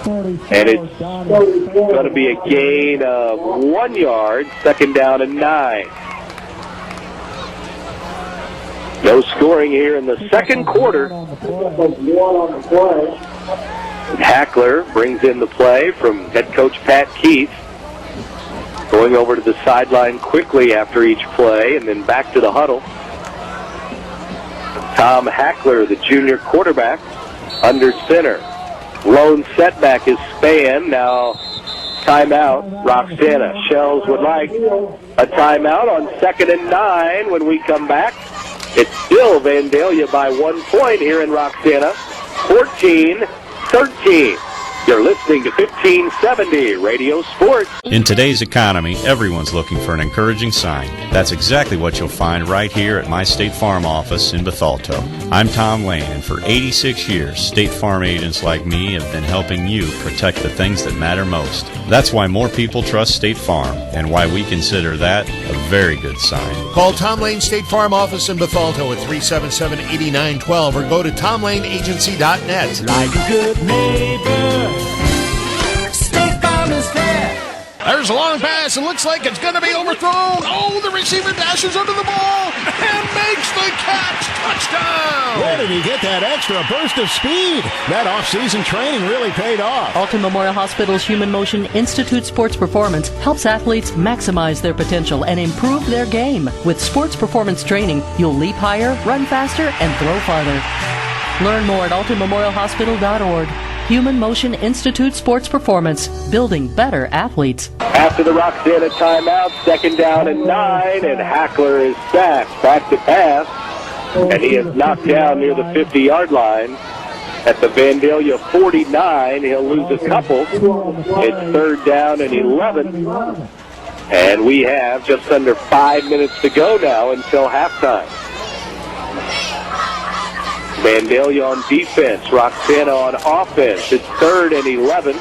And it's going to be a gain of 1 yard, 2nd down and 9. No scoring here in the second quarter. Hackler brings in the play from head coach Pat Keith. Going over to the sideline quickly after each play and then back to the huddle. Tom Hackler, the junior quarterback, under center. Lone setback is Spann. Now timeout, Roxana. Shells would like a timeout on 2nd and 9 when we come back. It's still Vandalia by 1 point here in Roxana, 14-13. You're listening to 1570 Radio Sports. In today's economy, everyone's looking for an encouraging sign. That's exactly what you'll find right here at my State Farm office in Bethalto. I'm Tom Lane, and for 86 years, State Farm agents like me have been helping you protect the things that matter most. That's why more people trust State Farm, and why we consider that a very good sign. Call Tom Lane State Farm office in Bethalto at 377-8912 or go to tomlaneagency.net. Like a good neighbor. There's a long pass. It looks like it's going to be overthrown. Oh, the receiver dashes under the ball and makes the catch. Touchdown! Where did he get that extra burst of speed? That off-season training really paid off. Alton Memorial Hospital's Human Motion Institute Sports Performance helps athletes maximize their potential and improve their game. With sports performance training, you'll leap higher, run faster, and throw farther. Learn more at altonmemorialhospital.org. Human Motion Institute Sports Performance, building better athletes. After the Roxana timeout, 2nd down and 9, and Hackler is sacked. Back to pass, and he is knocked down near the 50-yard line. At the Vandalia 49, he'll lose a couple. It's 3rd down and 11. And we have just under 5 minutes to go now until halftime. Vandalia on defense, Roxana on offense. It's 3rd and 11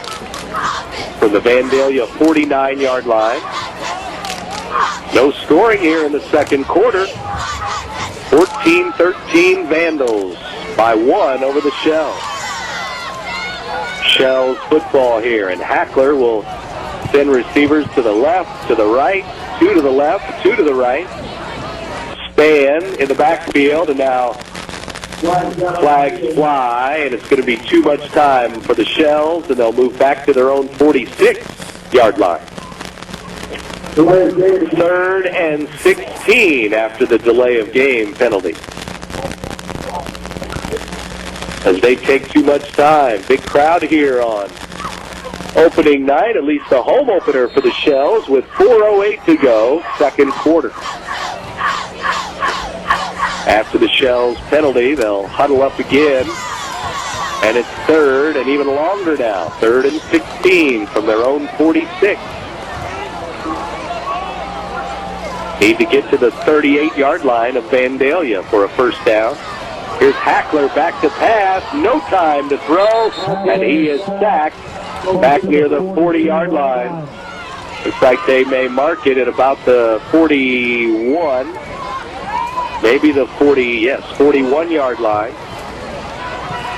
from the Vandalia 49-yard line. No scoring here in the second quarter. 14-13 Vandals by 1 over the Shells. Shells football here, and Hackler will send receivers to the left, to the right, 2 to the left, 2 to the right. Spann in the backfield, and now Flags fly, and it's going to be too much time for the Shells, and they'll move back to their own 46-yard line. 3rd and 16 after the delay of game penalty. As they take too much time. Big crowd here on opening night, at least the home opener for the Shells, with 4:08 to go, second quarter. After the Shells penalty, they'll huddle up again, and it's 3rd and even longer now. 3rd and 16 from their own 46. Need to get to the 38-yard line of Vandalia for a first down. Here's Hackler back to pass, no time to throw, and he is sacked back near the 40-yard line. Looks like they may mark it at about the 41, maybe the 41-yard line.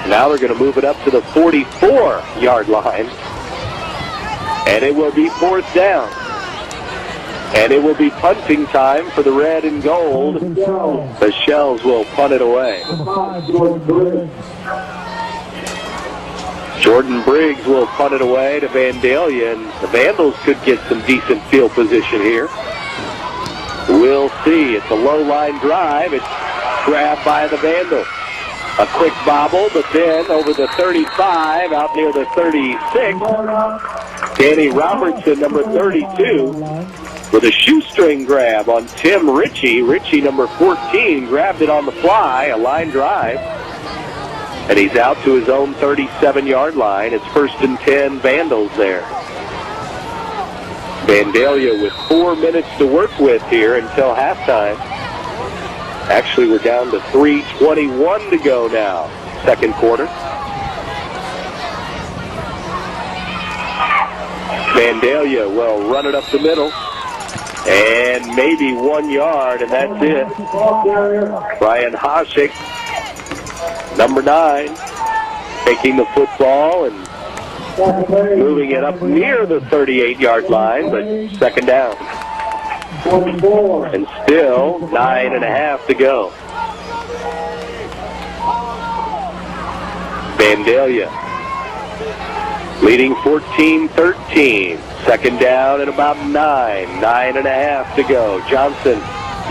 Now they're going to move it up to the 44-yard line, and it will be 4th down. And it will be punting time for the red and gold. The Shells will punt it away. Jordan Briggs will punt it away to Vandalia, and the Vandals could get some decent field position here. We'll see. It's a low-line drive. It's grabbed by the Vandals. A quick bobble, but then over the 35, out near the 36, Danny Robertson, number 32, with a shoestring grab on Tim Ritchie. Ritchie, number 14, grabbed it on the fly, a line drive. And he's out to his own 37-yard line. It's 1st and 10, Vandals there. Vandalia with 4 minutes to work with here until halftime. Actually, we're down to 3:21 to go now, second quarter. Vandalia will run it up the middle. And maybe 1 yard, and that's it. Brian Hosek, number 9, taking the football and moving it up near the 38-yard line, but second down. And still 9.5 to go. Vandalia leading 14-13. Second down and about 9.5 to go. Johnson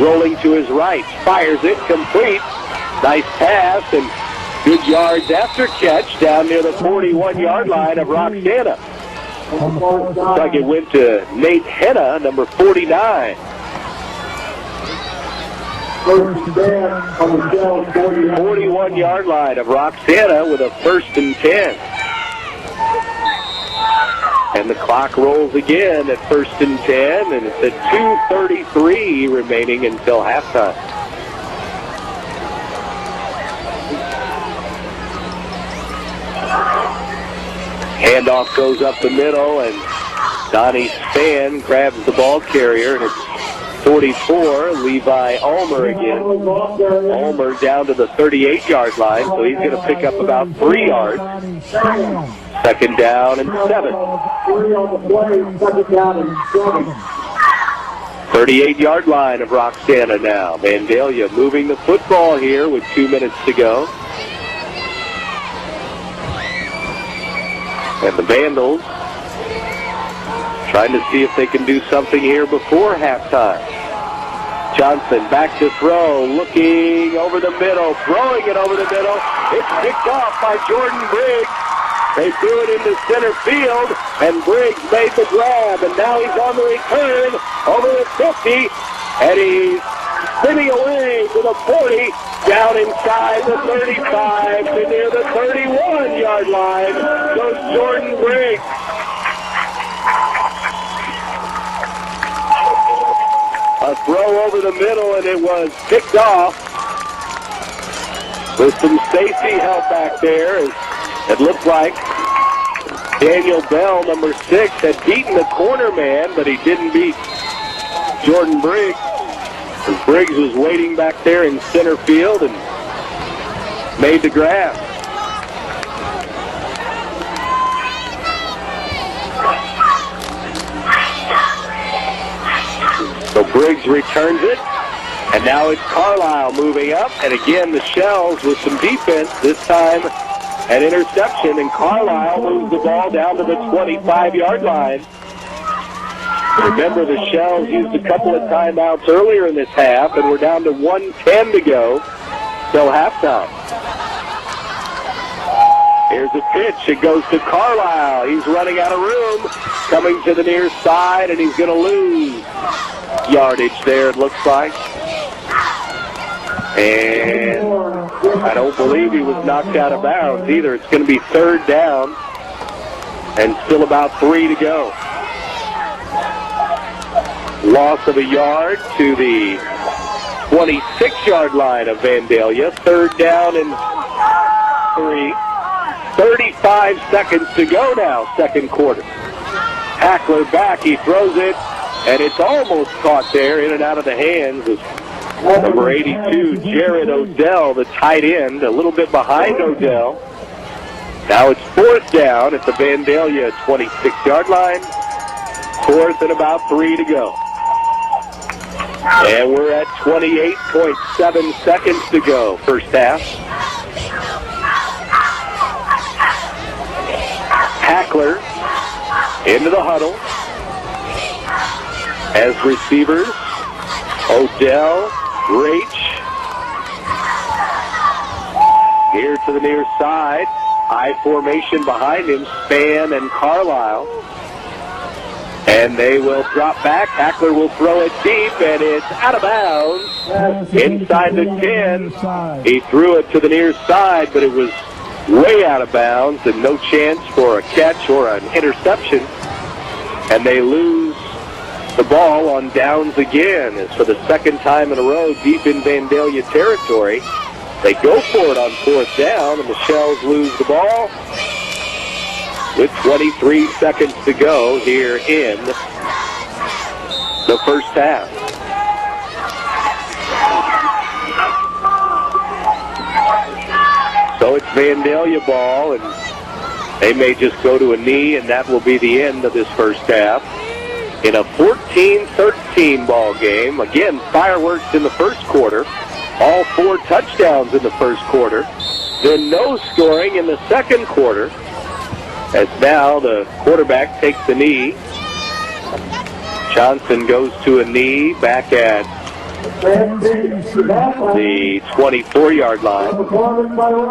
rolling to his right, fires it, complete. Nice pass and good yards after catch down near the 41-yard line of Roxana. Looks like it went to Nate Henna, number 49. 41-yard line of Roxana with a 1st and 10. And the clock rolls again at 1st and 10, and it's at 2:33 remaining until halftime. Handoff goes up the middle, and Donnie Spann grabs the ball carrier, and it's 44, Levi Ulmer again. Ulmer down to the 38-yard line, so he's going to pick up about 3 yards. Second down and 7. 38-yard line of Roxana now. Vandalia moving the football here with 2 minutes to go. And the Vandals trying to see if they can do something here before halftime. Johnson back to throw, looking over the middle, throwing it over the middle. It's picked off by Jordan Briggs. They threw it into center field, and Briggs made the grab, and now he's on the return over the 50, and he's spinning away to the 40, down inside the 35 to near the 31-yard line goes Jordan Briggs. A throw over the middle, and it was picked off with some safety help back there. It looked like Daniel Bell, number 6, had beaten the corner man, but he didn't beat Jordan Briggs. And Briggs was waiting back there in center field and made the grab. So Briggs returns it, And now it's Carlisle moving up, and again the Shells with some defense, this time an interception, and Carlisle moves the ball down to the 25-yard line. Remember, the Shells used a couple of timeouts earlier in this half, and we're down to 1:10 to go till halftime. Here's a pitch. It goes to Carlisle. He's running out of room, coming to the near side, and he's going to lose yardage there, it looks like. And I don't believe he was knocked out of bounds either. It's going to be third down and still about 3 to go. Loss of a yard to the 26-yard line of Vandalia. Third down and 3. 35 seconds to go now, second quarter. Hackler back, he throws it, and it's almost caught there, in and out of the hands of number 82, Jared Odell, the tight end, a little bit behind Odell. Now it's fourth down at the Vandalia 26-yard line. Fourth and about 3 to go. And we're at 28.7 seconds to go, first half. Hackler into the huddle. As receivers, Odell, Rach. Here to the near side. I formation behind him, Span and Carlisle. And they will drop back. Hackler will throw it deep, and it's out of bounds. Inside the 10. He threw it to the near side, but it was way out of bounds and no chance for a catch or an interception. And they lose the ball on downs again. It's for the second time in a row deep in Vandalia territory. They go for it on fourth down, and the Shells lose the ball with 23 seconds to go here in the first half. So it's Vandalia ball, and they may just go to a knee, and that will be the end of this first half. In a 14-13 ball game, again, fireworks in the first quarter, all 4 touchdowns in the first quarter, then no scoring in the second quarter, as now the quarterback takes the knee. Johnson goes to a knee back at the 24-yard line.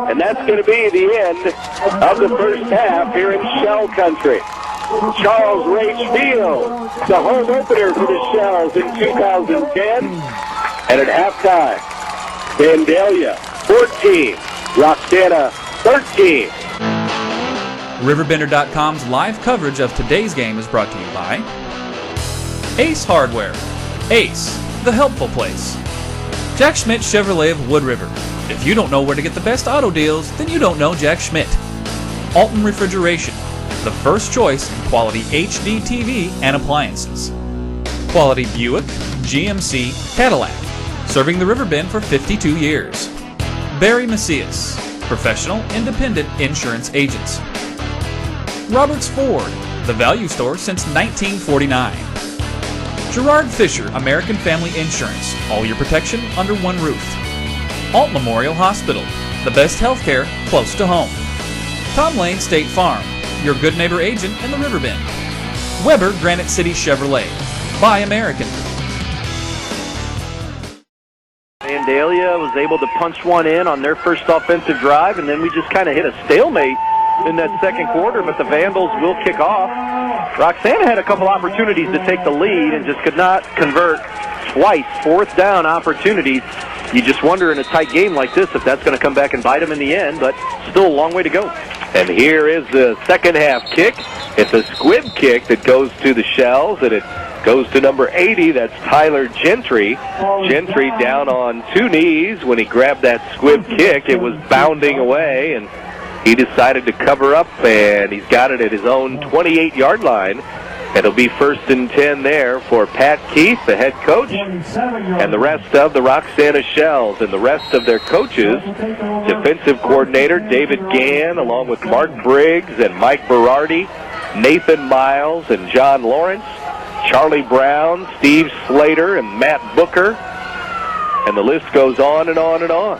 And that's going to be the end of the first half here in Shell Country. Charles Rage Field, the home opener for the Shells in 2010. And at halftime, Vandalia 14, Roxana 13. RiverBender.com's live coverage of today's game is brought to you by Ace Hardware. Ace, the helpful place. Jack Schmidt Chevrolet of Wood River. If you don't know where to get the best auto deals, then you don't know Jack Schmidt. Alton Refrigeration, the first choice in quality HD TV and appliances. Quality Buick, GMC, Cadillac, serving the Riverbend for 52 years. Barry Macias, professional independent insurance agents. Roberts Ford, the value store since 1949. Gerard Fisher, American Family Insurance, all your protection under one roof. Alt Memorial Hospital, the best healthcare close to home. Tom Lane State Farm, your good neighbor agent in the Riverbend. Weber Granite City Chevrolet, buy American. Vandalia was able to punch one in on their first offensive drive, and then we just kind of hit a stalemate in that second quarter, but the Vandals will kick off. Roxana had a couple opportunities to take the lead and just could not convert twice. Fourth down opportunities. You just wonder in a tight game like this if that's going to come back and bite them in the end, but still a long way to go. And here is the second half kick. It's a squib kick that goes to the Shells, and it goes to number 80. That's Tyler Gentry. Gentry down on 2 knees when he grabbed that squib kick. It was bounding away, and he decided to cover up, and he's got it at his own 28-yard line. It'll be first and 10 there for Pat Keith, the head coach, and the rest of the Roxana Shells, and the rest of their coaches. Defensive coordinator David Gann, along with Mark Briggs and Mike Berardi, Nathan Miles and John Lawrence, Charlie Brown, Steve Slater, and Matt Booker. And the list goes on and on and on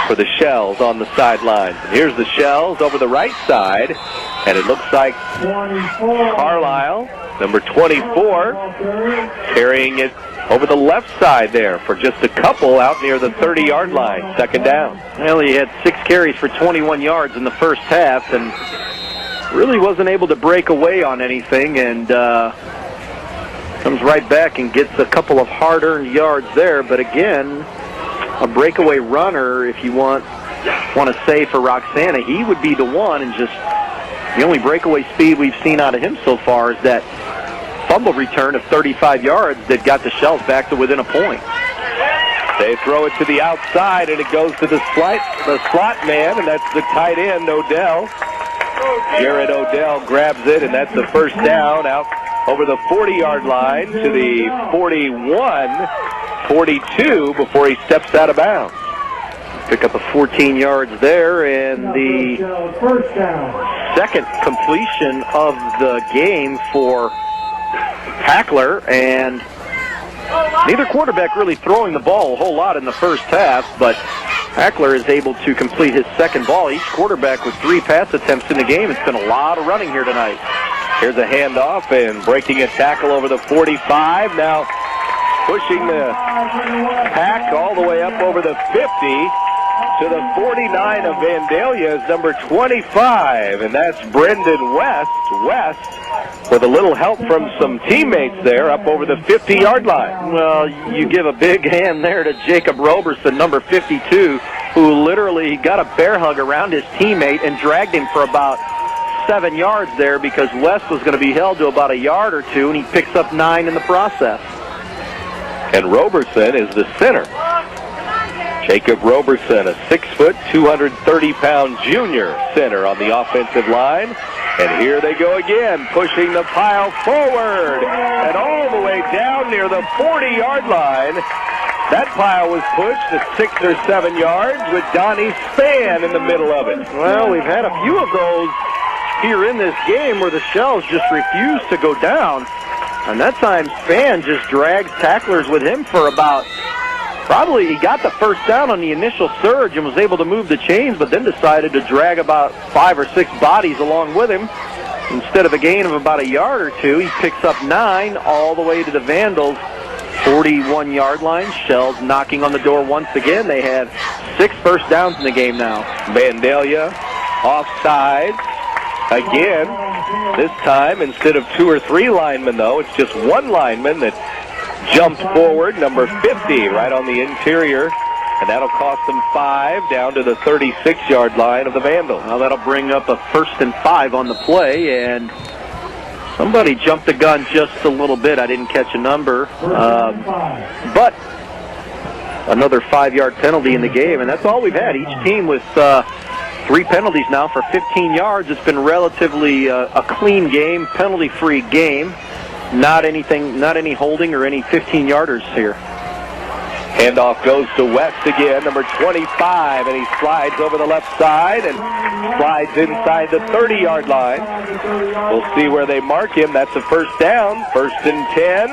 for the Shells on the sidelines. And here's the Shells over the right side, and it looks like Carlisle, number 24, carrying it over the left side there for just a couple out near the 30-yard line, second down. Well, he had 6 carries for 21 yards in the first half and really wasn't able to break away on anything, and comes right back and gets a couple of hard-earned yards there. But again, a breakaway runner, if you want to say for Roxana, he would be the one, and just the only breakaway speed we've seen out of him so far is that fumble return of 35 yards that got the Shells back to within a point. They throw it to the outside, and it goes to the slot man, and that's the tight end, Odell. Jared Odell grabs it, and that's the first down out over the 40-yard line to the 41-42 before he steps out of bounds. Pick up a 14 yards there, and the second completion of the game for Hackler, and neither quarterback really throwing the ball a whole lot in the first half, but Hackler is able to complete his second ball. Each quarterback with 3 pass attempts in the game. It's been a lot of running here tonight. Here's a handoff and breaking a tackle over the 45. Now pushing the pack all the way up over the 50 to the 49 of Vandalia is number 25, and that's Brendan West. West with a little help from some teammates there up over the 50-yard line. Well, you give a big hand there to Jacob Roberson, number 52, who literally got a bear hug around his teammate and dragged him for about 7 yards there because West was going to be held to about a yard or two, and he picks up 9 in the process. And Roberson is the center. Jacob Roberson, a 6-foot, 230-pound junior center on the offensive line. And here they go again, pushing the pile forward and all the way down near the 40-yard line. That pile was pushed to 6 or 7 yards with Donnie Spann in the middle of it. Well, we've had a few of those here in this game where the Shells just refuse to go down. And that time Spann just drags tacklers with him for about, probably he got the first down on the initial surge and was able to move the chains, but then decided to drag about 5 or 6 bodies along with him. Instead of a gain of about a yard or two, he picks up 9 all the way to the Vandals' 41-yard line. Shells knocking on the door once again. They have 6 first downs in the game now. Vandalia offsides again. This time, instead of 2 or 3 linemen, though, it's just 1 lineman that jumped forward, number 50, right on the interior. And that'll cost them 5 down to the 36-yard line of the Vandals. Well, that'll bring up a 1st and 5 on the play, and somebody jumped the gun just a little bit. I didn't catch a number, but another 5-yard penalty in the game, and that's all we've had. Each team with 3 penalties now for 15 yards. It's been relatively a clean game, penalty-free game. Not any holding or any 15-yarders here. Handoff goes to West again, number 25, and he slides over the left side and slides inside the 30-yard line. We'll see where they mark him. That's a first down, 1st and 10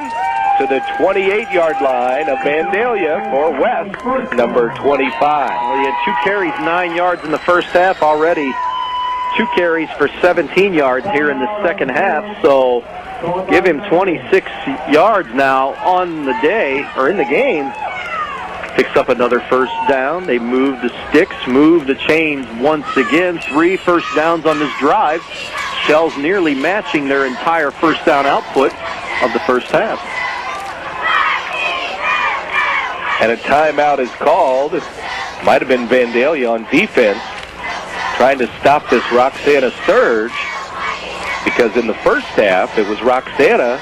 to the 28-yard line of Vandalia for West, number 25. Well, he had 2 carries, 9 yards in the first half already. 2 carries for 17 yards here in the second half, so give him 26 yards now on the day, or in the game. Picks up another first down. They move the sticks, move the chains once again. 3 first downs on this drive. Shells nearly matching their entire first down output of the first half. And a timeout is called. It might have been Vandalia on defense, trying to stop this Roxana surge, because in the first half it was Roxana,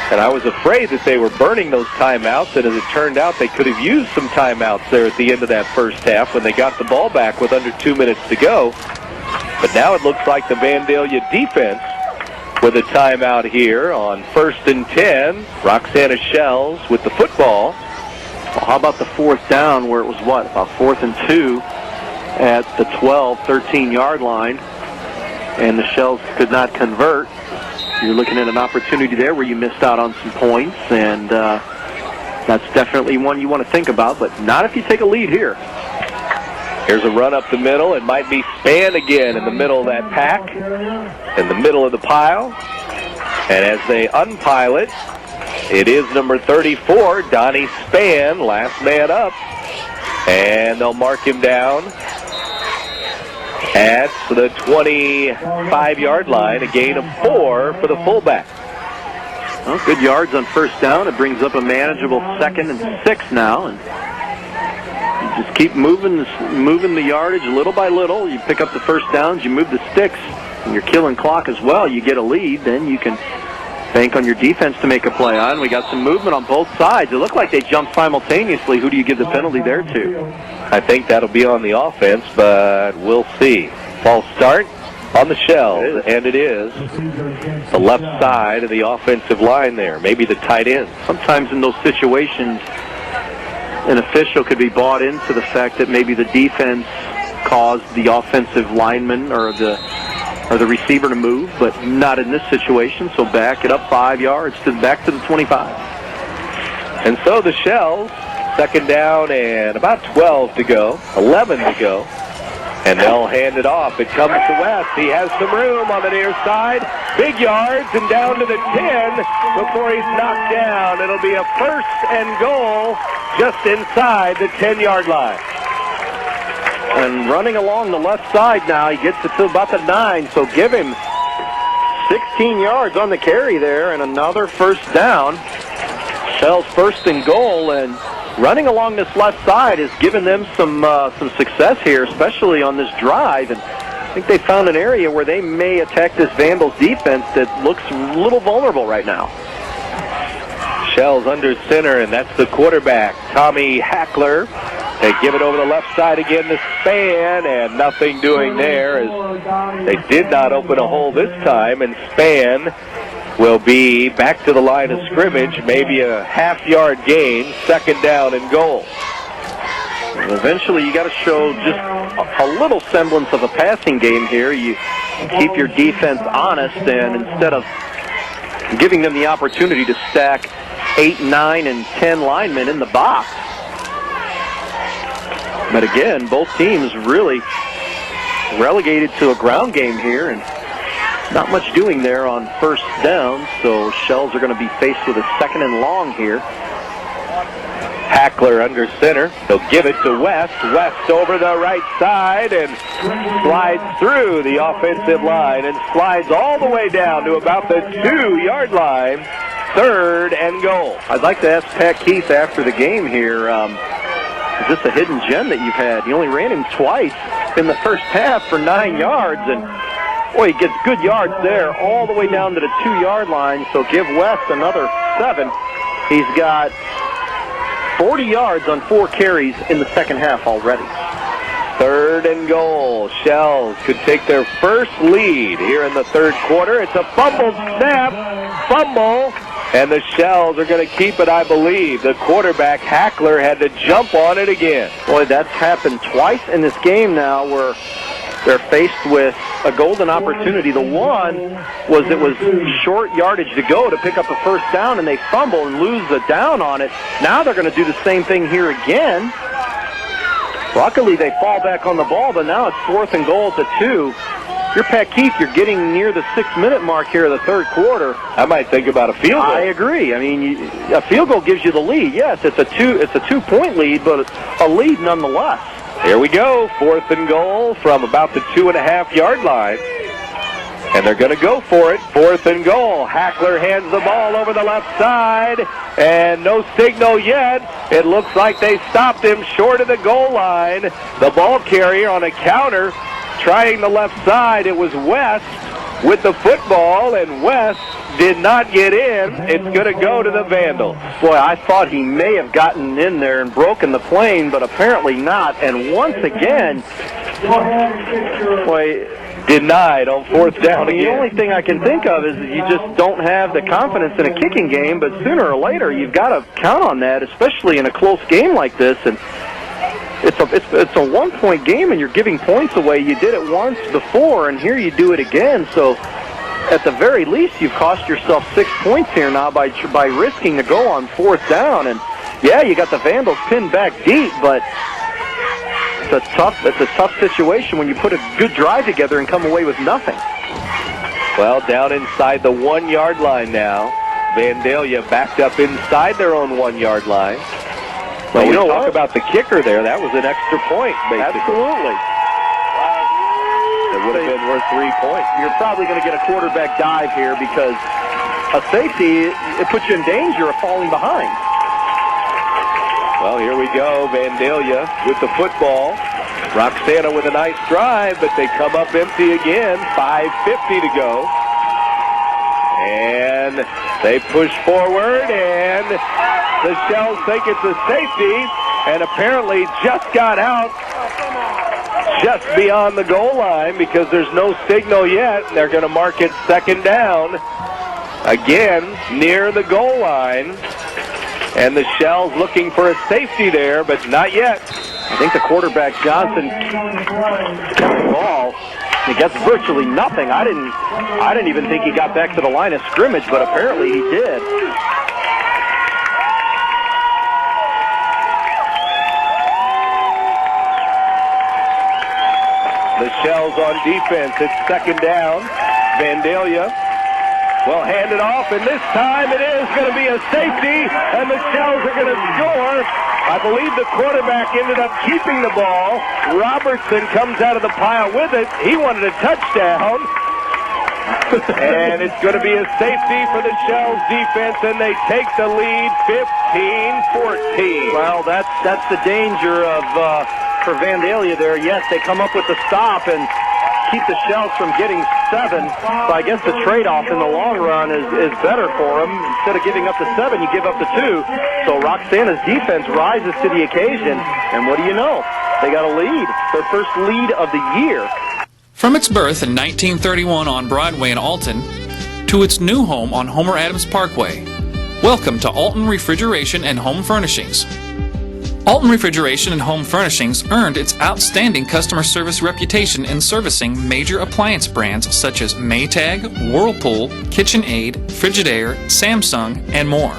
and I was afraid that they were burning those timeouts, and as it turned out, they could have used some timeouts there at the end of that first half when they got the ball back with under 2 minutes to go. But now it looks like the Vandalia defense with a timeout here on 1st and 10. Roxana Shells with the football. Well, how about the 4th down where it was, about 4th and 2 at the 12, 13-yard line, and the Shells could not convert. You're looking at an opportunity there where you missed out on some points, and that's definitely one you want to think about, but not if you take a lead here. Here's a run up the middle. It might be Spann again in the middle of that pack, in the middle of the pile. And as they unpile it, it is number 34, Donnie Spann, last man up. And they'll mark him down at the 25-yard line, a gain of 4 for the fullback. Well, good yards on first down. It brings up a manageable 2nd and 6 now. And you just keep moving the yardage little by little. You pick up the first downs, you move the sticks, and you're killing clock as well. You get a lead, then you can bank on your defense to make a play on. We got some movement on both sides. It looked like they jumped simultaneously. Who do you give the penalty there to? I think that'll be on the offense, but we'll see. False start on the Shells, and it is the left side of the offensive line there, maybe the tight end. Sometimes in those situations, an official could be bought into the fact that maybe the defense caused the offensive lineman or the receiver to move, but not in this situation, so back it up 5 yards back to the 25. And so the Shells, 2nd down and about 12 to go, 11 to go, and they'll hand it off. It comes to West. He has some room on the near side, big yards, and down to the 10 before he's knocked down. It'll be a 1st and goal just inside the 10-yard line. And running along the left side now, he gets it to about the 9, so give him 16 yards on the carry there and another 1st down. Shells 1st and goal, and running along this left side has given them some success here, especially on this drive. And I think they found an area where they may attack this Vandals defense that looks a little vulnerable right now. Shells under center, and that's the quarterback, Tommy Hackler. They give it over the left side again to Spann, and nothing doing there as they did not open a hole this time, and Spann will be back to the line of scrimmage, maybe a half-yard gain, 2nd down and goal. And eventually you got to show just a little semblance of a passing game here. You keep your defense honest, and instead of giving them the opportunity to stack 8, 9, and 10 linemen in the box. But again, both teams really relegated to a ground game here, and not much doing there on 1st down, so Shells are going to be faced with a 2nd and long here. Hackler under center. He'll give it to West. West over the right side and slides through the offensive line and slides all the way down to about the 2-yard line. 3rd and goal. I'd like to ask Pat Keith after the game here, is this a hidden gem that you've had? You only ran him twice in the first half for 9 yards, and boy, he gets good yards there all the way down to the 2-yard line, so give West another 7. He's got 40 yards on 4 carries in the second half already. 3rd and goal. Shells could take their first lead here in the 3rd quarter. It's a fumbled snap. Fumble. And the Shells are going to keep it, I believe. The quarterback, Hackler, had to jump on it again. Boy, that's happened twice in this game now where they're faced with a golden opportunity. The one was it was short yardage to go to pick up a 1st down, and they fumble and lose the down on it. Now they're going to do the same thing here again. Luckily, they fall back on the ball, but now it's 4th and goal at the 2. You're Pat Keith. You're getting near the 6-minute mark here of the 3rd quarter. I might think about a field goal. I agree. I mean, a field goal gives you the lead. Yes, it's a 2-point lead, but a lead nonetheless. Here we go. 4th and goal from about the 2.5-yard line. And they're going to go for it. 4th and goal. Hackler hands the ball over the left side. And no signal yet. It looks like they stopped him short of the goal line. The ball carrier on a counter trying the left side. It was West with the football, and West did not get in. It's going to go to the Vandals. Boy, I thought he may have gotten in there and broken the plane, but apparently not. And once again, boy, denied on 4th down again. The only thing I can think of is that you just don't have the confidence in a kicking game, but sooner or later you've got to count on that, especially in a close game like this. And it's a 1-point game, and you're giving points away. You did it once before, and here you do it again. So at the very least, you've cost yourself 6 points here now by risking to go on 4th down. And Yeah, you got the Vandals pinned back deep, but it's a tough situation when you put a good drive together and come away with nothing. Well, down inside the 1 yard line now. Vandalia backed up inside their own 1 yard line. Well, you know, talk about the kicker there. That was an extra point, basically. Absolutely. It would have been worth 3 points. You're probably going to get a quarterback dive here because a safety, it puts you in danger of falling behind. Well, here we go. Vandalia with the football. Roxana with a nice drive, but they come up empty again. 5:50 to go. And they push forward, and the Shells think it's a safety, and apparently just got out just beyond the goal line because there's no signal yet. They're going to mark it second down. Again, near the goal line. And the Shells looking for a safety there, but not yet. I think the quarterback, Johnson, got the ball. He gets virtually nothing. I didn't even think he got back to the line of scrimmage, but apparently he did. The Shells on defense. It's second down. Vandalia will hand it off, and this time it is going to be a safety, and the Shells are going to score. I believe the quarterback ended up keeping the ball. Robertson comes out of the pile with it. He wanted a touchdown. And it's going to be a safety for the Shells defense, and they take the lead 15-14. Well, that's the danger of for Vandalia there. Yes, they come up with the stop and keep the Shells from getting 7. So I guess the trade-off in the long run is better for them. Instead of giving up the 7, you give up the 2. So Roxana's defense rises to the occasion, and what do you know? They got a lead, their first lead of the year. From its birth in 1931 on Broadway in Alton to its new home on Homer Adams Parkway, welcome to Alton Refrigeration and Home Furnishings. Alton Refrigeration and Home Furnishings earned its outstanding customer service reputation in servicing major appliance brands such as Maytag, Whirlpool, KitchenAid, Frigidaire, Samsung, and more.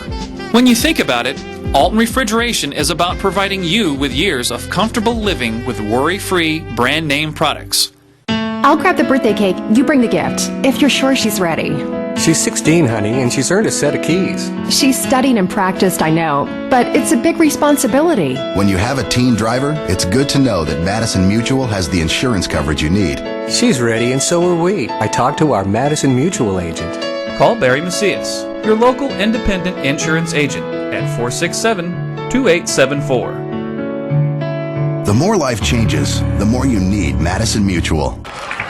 When you think about it, Alton Refrigeration is about providing you with years of comfortable living with worry-free brand name products. I'll grab the birthday cake. You bring the gift, if you're sure she's ready. She's 16, honey, and she's earned a set of keys. She's studied and practiced, I know, but it's a big responsibility. When you have a teen driver, it's good to know that Madison Mutual has the insurance coverage you need. She's ready, and so are we. I talked to our Madison Mutual agent. Call Barry Macias, your local independent insurance agent, at 467-2874. The more life changes, the more you need Madison Mutual.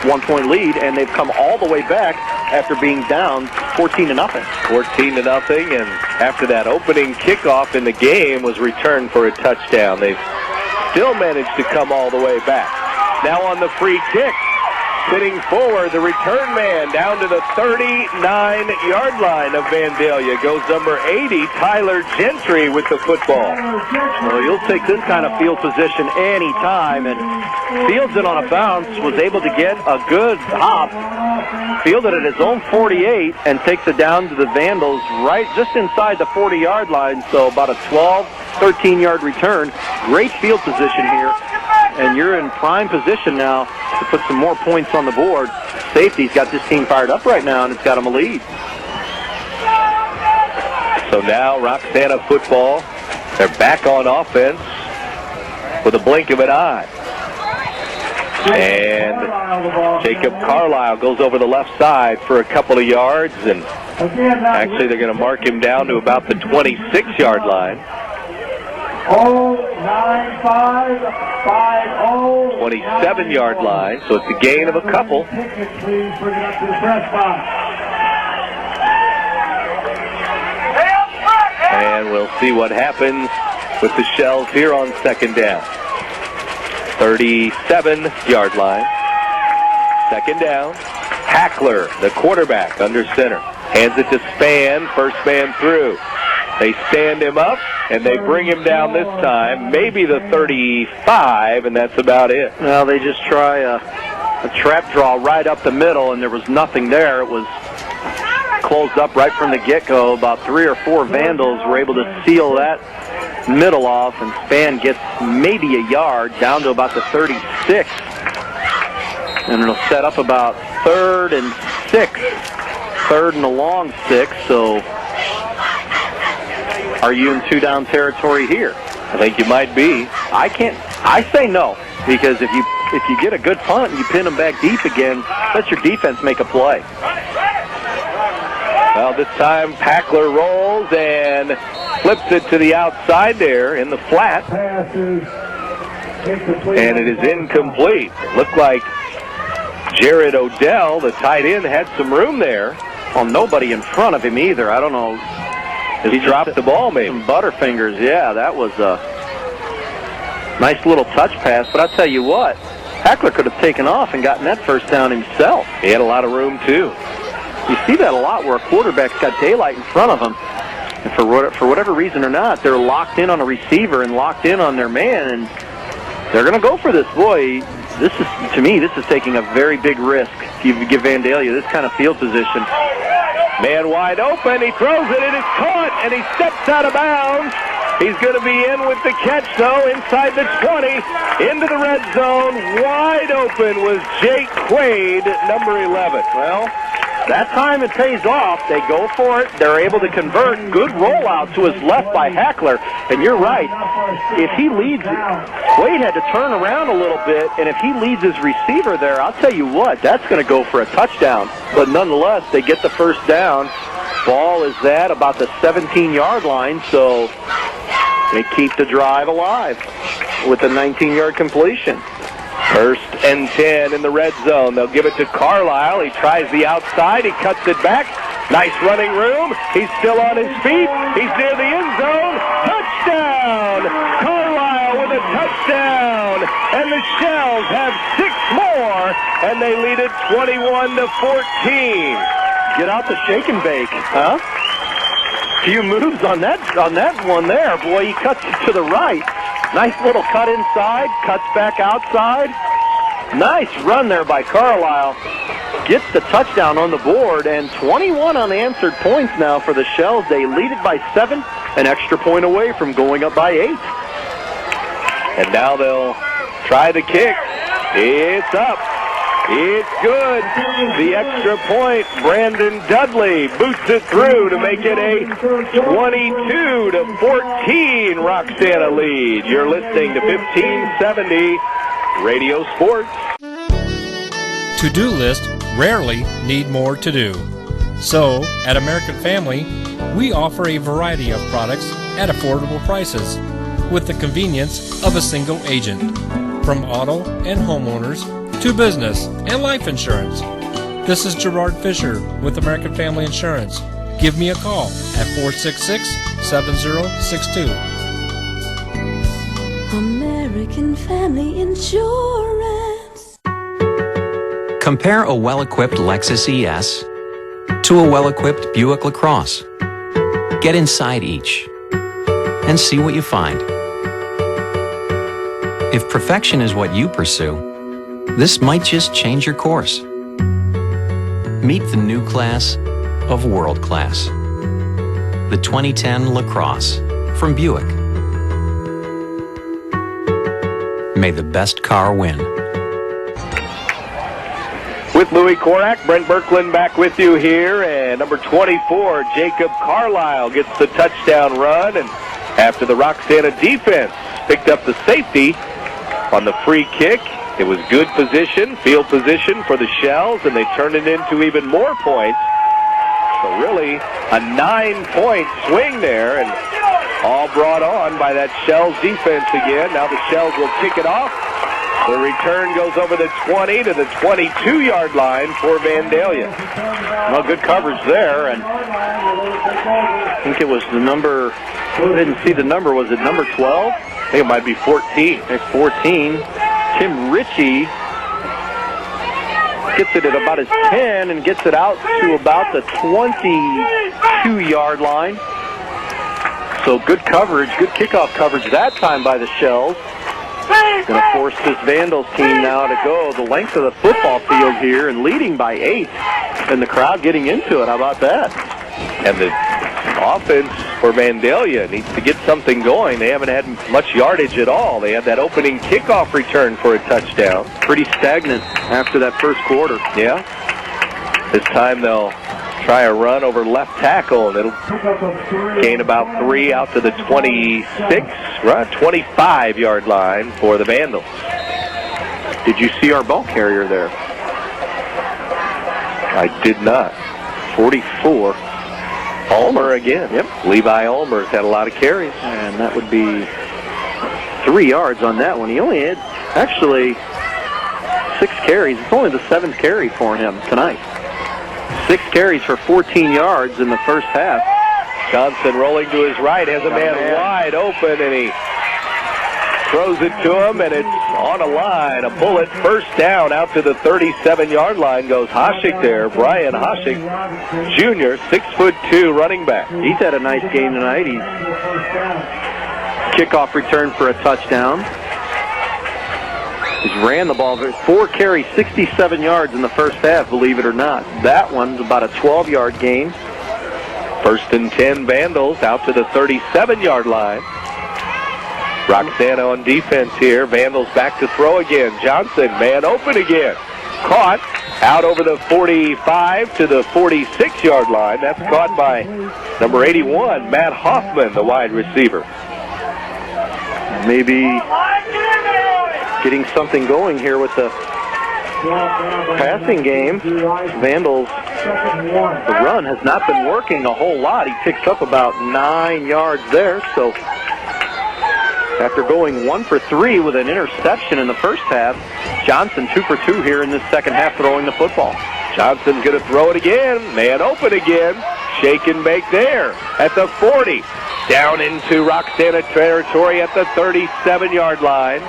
1 point lead, and they've come all the way back after being down 14-0. 14-0, and after that opening kickoff in the game was returned for a touchdown. They've still managed to come all the way back. Now on the free kick, sitting forward, the return man down to the 39-yard line of Vandalia goes number 80, Tyler Gentry, with the football. Well, you'll take this kind of field position any time, and fields it on a bounce, was able to get a good hop, fielded at his own 48, and takes it down to the Vandals right just inside the 40-yard line, so about a 13-yard return. Great field position here, and you're in prime position now to put some more points on the board. Safety's got this team fired up right now, and it's got them a lead. So now Roxana football, they're back on offense with a blink of an eye. And Jacob Carlisle goes over the left side for a couple of yards, and actually they're going to mark him down to about the 26-yard line. 27-yard line, so it's a gain of a couple. And we'll see what happens with the Shells here on second down. 37-yard line. Second down. Hackler, the quarterback, under center. Hands it to Spann, first man through. They stand him up, and they bring him down this time, maybe the 35, and that's about it. Well, they just try a trap draw right up the middle, and there was nothing there. It was closed up right from the get-go. About 3 or 4 Vandals were able to seal that middle off, and Span gets maybe a yard down to about the 36. And it'll set up about 3rd and 6. 3rd and a long 6, so are you in 2-down territory here? I think you might be. I say no, because if you get a good punt and you pin them back deep again, let your defense make a play. Well, this time Packler rolls and flips it to the outside there in the flat. And it is incomplete. Looked like Jared Odell, the tight end, had some room there. Well, nobody in front of him either. I don't know. He dropped the ball, maybe. Some butterfingers, yeah, that was a nice little touch pass. But I'll tell you what, Packler could have taken off and gotten that first down himself. He had a lot of room, too. You see that a lot where a quarterback's got daylight in front of him. And for whatever reason or not, they're locked in on a receiver and locked in on their man, and they're going to go for this. Boy, to me, this is taking a very big risk. If you give Vandalia this kind of field position. Man wide open, he throws it, it is caught, and he steps out of bounds. He's going to be in with the catch, though, inside the 20, into the red zone. Wide open was Jake Quaid, number 11. Well, that time it pays off. They go for it. They're able to convert. Good rollout to his left by Hackler. And you're right. If he leads, Quaid had to turn around a little bit, and if he leads his receiver there, I'll tell you what, that's going to go for a touchdown. But nonetheless, they get the first down. Ball is at about the 17-yard line, so they keep the drive alive with a 19-yard completion. 1st and 10 in the red zone. They'll give it to Carlisle. He tries the outside. He cuts it back. Nice running room. He's still on his feet. He's near the end zone. Touchdown! Carlisle with a touchdown. And the Shells have 6 more, and they lead it 21-14. Get out the shake and bake, huh? Few moves on that one there. Boy, he cuts it to the right. Nice little cut inside, cuts back outside. Nice run there by Carlisle. Gets the touchdown on the board, and 21 unanswered points now for the Shells. They lead it by 7, an extra point away from going up by 8. And now they'll try the kick. It's up. It's good. The extra point, Brandon Dudley boots it through to make it a 22-14 Roxana lead. You're listening to 1570 Radio Sports. To-do lists rarely need more to do. So, at American Family, we offer a variety of products at affordable prices with the convenience of a single agent. From auto and homeowners to business and life insurance. This is Gerard Fisher with American Family Insurance. Give me a call at 466-7062. American Family Insurance. Compare a well-equipped Lexus ES to a well-equipped Buick LaCrosse. Get inside each and see what you find. If perfection is what you pursue, this might just change your course. Meet the new class of world class. The 2010 LaCrosse from Buick. May the best car win. With Louis Korak, Brent Birkland back with you here, and number 24, Jacob Carlisle gets the touchdown run, and after the Roxana defense picked up the safety on the free kick, it was good position, field position for the Shells, and they turned it into even more points. So really, a 9-point swing there, and all brought on by that Shells defense again. Now the Shells will kick it off. The return goes over the 20 to the 22-yard line for Vandalia. Well, good coverage there, and I think it was the number, I didn't see the number, was it number 12? I think it might be 14. It's 14. Tim Ritchie gets it at about his 10 and gets it out to about the 22-yard line. So good coverage, good kickoff coverage that time by the Shells. Going to force this Vandals team now to go the length of the football field here and leading by 8. And the crowd getting into it. How about that? And the offense for Vandalia needs to get something going. They haven't had much yardage at all. They had that opening kickoff return for a touchdown. Pretty stagnant after that first quarter. Yeah. This time they'll try a run over left tackle, and it'll gain about 3 out to the 25-yard line for the Vandals. Did you see our ball carrier there? I did not. 44. Ulmer again. Yep. Levi Ulmer's had a lot of carries. And that would be 3 yards on that one. He only had, actually, 6 carries. It's only the 7th carry for him tonight. 6 carries for 14 yards in the first half. Johnson rolling to his right, has a man wide open, and he throws it to him, and it's on a line. A bullet, first down out to the 37-yard line goes Hoshik there. Brian Hoshik, Jr., 6'2" running back. He's had a nice game tonight. He's kickoff return for a touchdown. He's ran the ball 4 carries, 67 yards in the first half, believe it or not. That one's about a 12-yard gain. 1st and 10 Vandals out to the 37-yard line. Roxana on defense here. Vandals back to throw again. Johnson, man open again. Caught out over the 45 to the 46-yard line. That's caught by number 81, Matt Hoffman, the wide receiver. Maybe getting something going here with the passing game. Vandals, the run has not been working a whole lot. He picks up about 9 yards there. So after going 1 for 3 with an interception in the first half, Johnson 2 for 2 here in this second half throwing the football. Johnson's going to throw it again. Man open again. Shake and bake there at the 40. Down into Roxana territory at the 37-yard line.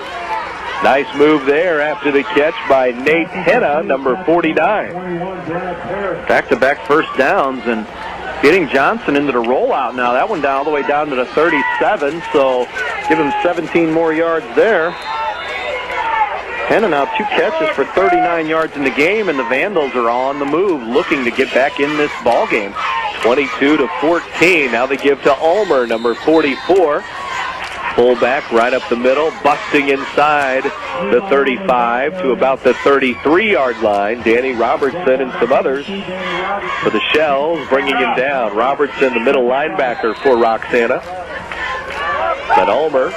Nice move there after the catch by Nate Henna, number 49. Back-to-back first downs and getting Johnson into the rollout now. That one all the way down to the 37, so give him 17 more yards there. Henna now 2 catches for 39 yards in the game, and the Vandals are on the move, looking to get back in this ball game. 22-14. Now they give to Ulmer, number 44. Fullback right up the middle, busting inside the 35 to about the 33-yard line. Danny Robertson and some others for the Shells, bringing him down. Robertson, the middle linebacker for Roxana. But Ulmer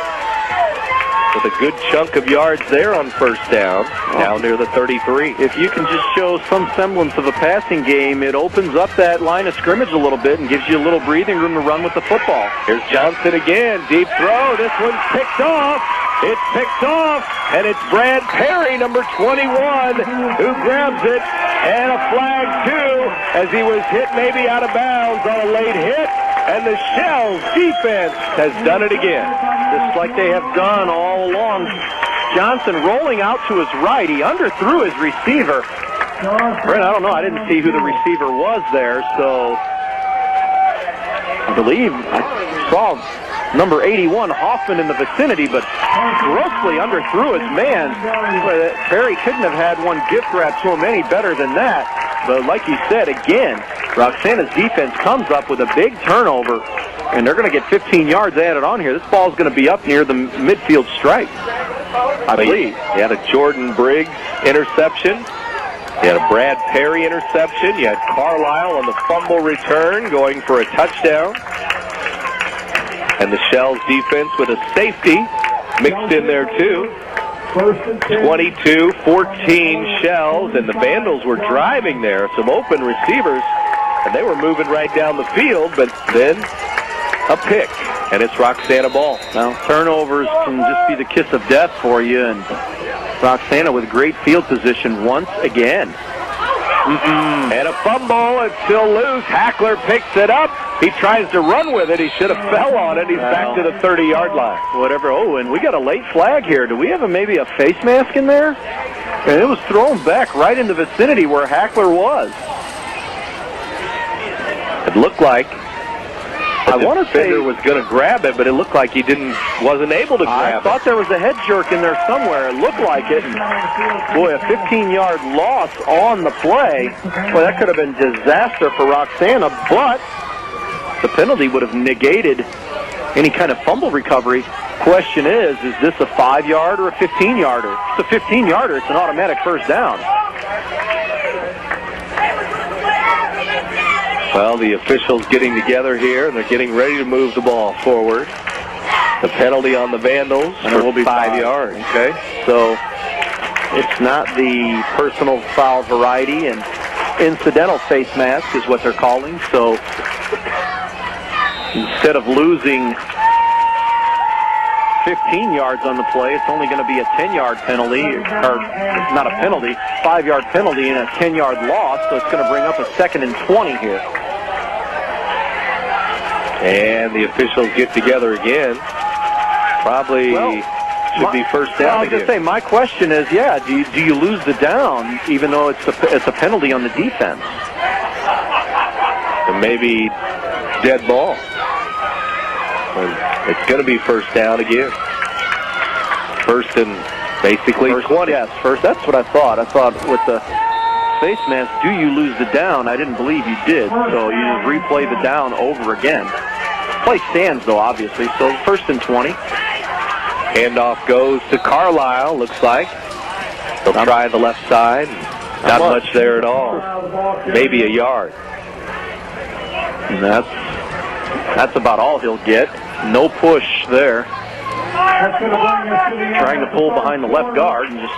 with a good chunk of yards there on first down, now near the 33. If you can just show some semblance of a passing game, it opens up that line of scrimmage a little bit and gives you a little breathing room to run with the football. Here's Johnson again, deep throw. This one's picked off. It's picked off, and it's Brad Perry, number 21, who grabs it, and a flag, too, as he was hit maybe out of bounds on a late hit, and the Shells defense has done it again. Just like they have done all along. Johnson rolling out to his right. He underthrew his receiver. Brent, I don't know. I didn't see who the receiver was there, so I believe I saw number 81, Hoffman, in the vicinity, but grossly underthrew his man. Perry couldn't have had one gift wrap to him any better than that. But like you said, again, Roxana's defense comes up with a big turnover, and they're going to get 15 yards added on here. This ball's going to be up near the midfield stripe, I believe. You had a Jordan Briggs interception. You had a Brad Perry interception. You had Carlisle on the fumble return going for a touchdown. And the Shells defense with a safety mixed in there too. 22-14 Shells, and the Vandals were driving there. Some open receivers, and they were moving right down the field, but then a pick, and it's Roxana ball. Now, turnovers can just be the kiss of death for you, and Roxana with great field position once again. And a fumble, it's still loose. Hackler picks it up. He tries to run with it. He should have fell on it. He's back to the 30-yard line. Whatever. Oh, and we got a late flag here. Do we have maybe a face mask in there? And it was thrown back right in the vicinity where Hackler was. It looked like I want to say was going to grab it, but it looked like he wasn't able to grab it. I thought there was a head jerk in there somewhere. It looked like it. And boy, a 15-yard loss on the play. Boy, that could have been disaster for Roxana, but the penalty would have negated any kind of fumble recovery. Question is this a 5-yard or a 15-yarder? If it's a 15-yarder, it's an automatic first down. Well, the officials getting together here, and they're getting ready to move the ball forward. The penalty on the Vandals, and it will be 5 yards. Okay, so it's not the personal foul variety, and incidental face mask is what they're calling. So instead of losing 15 yards on the play, it's only going to be a 10-yard penalty, or not a penalty, 5-yard penalty and a 10-yard loss, so it's going to bring up a 2nd and 20 here. And the officials get together again. Probably should be first down. I was going to say, my question is, do you lose the down, even though it's a penalty on the defense? And maybe dead ball. It's going to be first down again. First and basically 20. Yes, first. That's what I thought. I thought with the face mask, do you lose the down? I didn't believe you did. So you just replay the down over again. Play stands, though, obviously. So first and 20. Handoff goes to Carlisle, looks like. They'll try the left side. Not much there at all. Maybe a yard. And that's about all he'll get. No push there. Trying to pull behind the left guard and just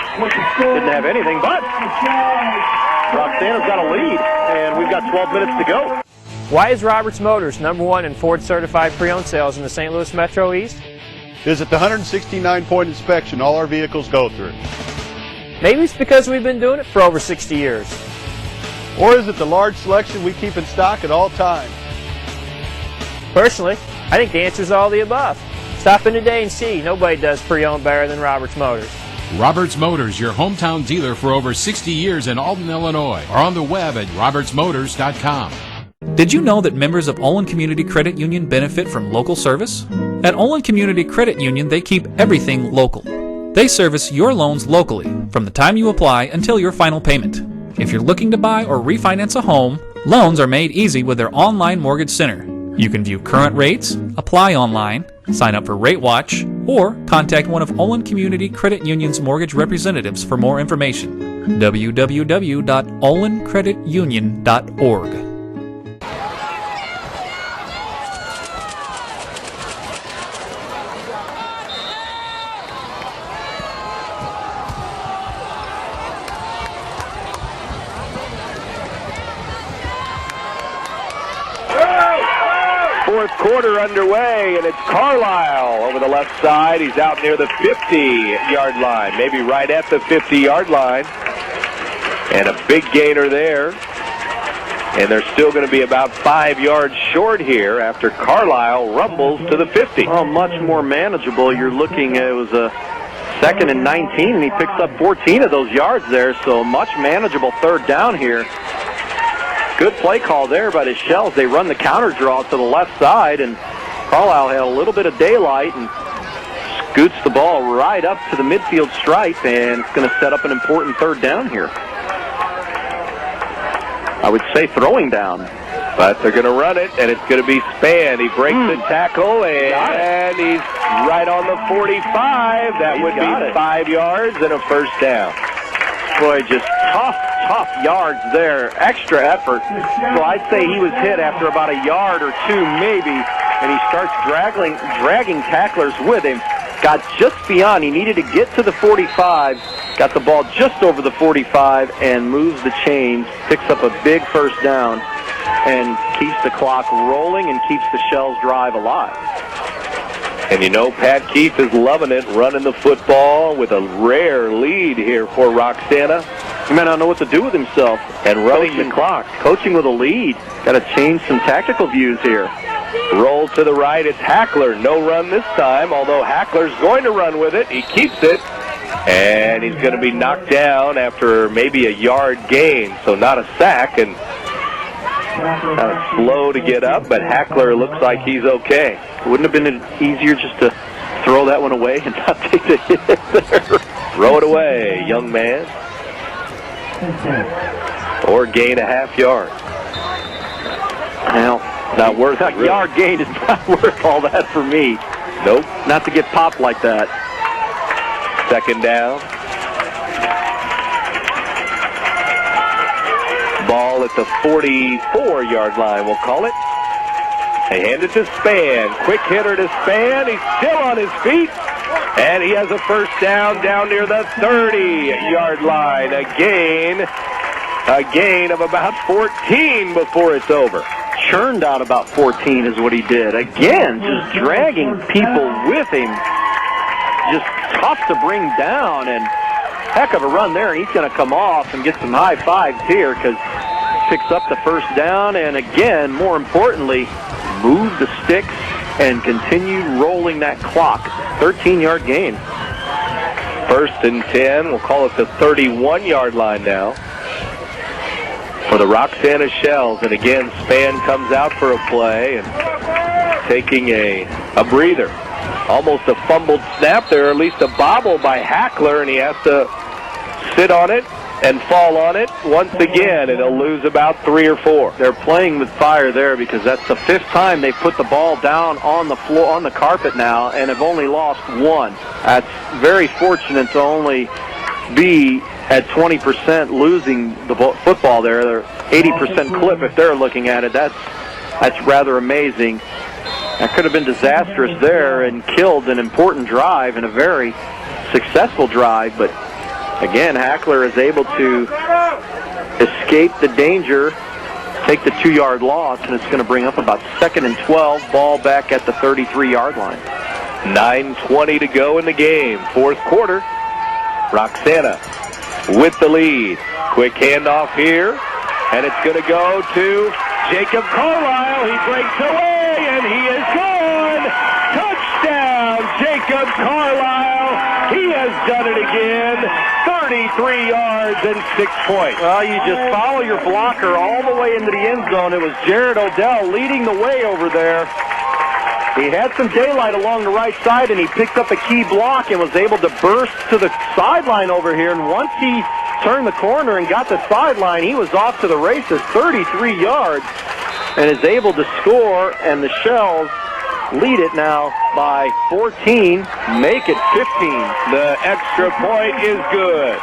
didn't have anything, but Roxana's got a lead, and we've got 12 minutes to go. Why is Roberts Motors #1 in Ford certified pre-owned sales in the St. Louis Metro East? Visit the 169-point inspection all our vehicles go through. Maybe it's because we've been doing it for over 60 years. Or is it the large selection we keep in stock at all times? Personally, I think the answer is all the above. Stop in today and see. Nobody does pre-owned better than Roberts Motors. Roberts Motors, your hometown dealer for over 60 years in Alton, Illinois, or on the web at RiverBender.com. Did you know that members of Olin Community Credit Union benefit from local service? At Olin Community Credit Union, they keep everything local. They service your loans locally from the time you apply until your final payment. If you're looking to buy or refinance a home, loans are made easy with their online mortgage center. You can view current rates, apply online, sign up for Rate Watch, or contact one of Olin Community Credit Union's mortgage representatives for more information. www.olincreditunion.org. Fourth quarter underway, and it's Carlisle over the left side. He's out near the 50-yard line, maybe right at the 50-yard line. And a big gainer there. And they're still going to be about 5 yards short here after Carlisle rumbles to the 50. Oh, much more manageable. You're looking, it was a 2nd and 19, and he picks up 14 of those yards there, so much manageable third down here. Good play call there by the Shells. They run the counter draw to the left side, and Carlisle had a little bit of daylight and scoots the ball right up to the midfield stripe, and it's going to set up an important third down here. I would say throwing down. But they're going to run it, and it's going to be Spann. He breaks the tackle, and he's right on the 45. That would be 5 yards and a first down. Boy, just tough yards there. Extra effort. So I'd say he was hit after about a yard or two maybe, and he starts dragging tacklers with him. Got just beyond. He needed to get to the 45. Got the ball just over the 45 and moves the chains. Picks up a big first down and keeps the clock rolling and keeps the Shells drive alive. And you know, Pat Keefe is loving it, running the football with a rare lead here for Roxana. He may not know what to do with himself. And running the clock. Coaching with a lead. Got to change some tactical views here. Roll to the right. It's Hackler. No run this time, although Hackler's going to run with it. He keeps it. And he's going to be knocked down after maybe a yard gain, so not a sack. And kind of slow to get up, but Hackler looks like he's okay. Wouldn't have been easier just to throw that one away and not take the hit there? Throw it away, young man. Or gain a half yard. Well, not worth it. Really. Yard gain is not worth all that for me. Nope. Not to get popped like that. Second down. Ball at the 44-yard line, we'll call it. They hand it to Spann. Quick hitter to Spann. He's still on his feet. And he has a first down near the 30-yard line. A gain of about 14 before it's over. Churned out about 14 is what he did. Again, just dragging people with him. Just tough to bring down, and heck of a run there. He's going to come off and get some high fives here because picks up the first down, and again, more importantly, move the sticks and continue rolling that clock. 13-yard gain. First and 10. We'll call it the 31-yard line now for the Roxana Shells. And again, Spann comes out for a play and taking a breather. Almost a fumbled snap there, or at least a bobble by Hackler, and he has to sit on it and fall on it once again, and he'll lose about 3 or 4. They're playing with fire there because that's the 5th time they've put the ball down on the floor, on the carpet now, and have only lost 1. That's very fortunate to only be at 20% losing the football there. They're 80% clip if they're looking at it. That's rather amazing. That could have been disastrous there and killed an important drive and a very successful drive, but again, Hackler is able to escape the danger, take the 2-yard loss, and it's going to bring up about 2nd and 12, ball back at the 33-yard line. 9:20 to go in the game, 4th quarter. Roxana with the lead. Quick handoff here, and it's going to go to Jacob Carlisle. He breaks away, and he is gone. Touchdown, Jacob Carlisle. He has done it again. 33 yards and 6 points. Well, you just follow your blocker all the way into the end zone. It was Jared Odell leading the way over there. He had some daylight along the right side, and he picked up a key block and was able to burst to the sideline over here. And once he turned the corner and got the sideline, he was off to the races, 33 yards, and is able to score, and the Shells lead it now by 14, make it 15. The extra point is good.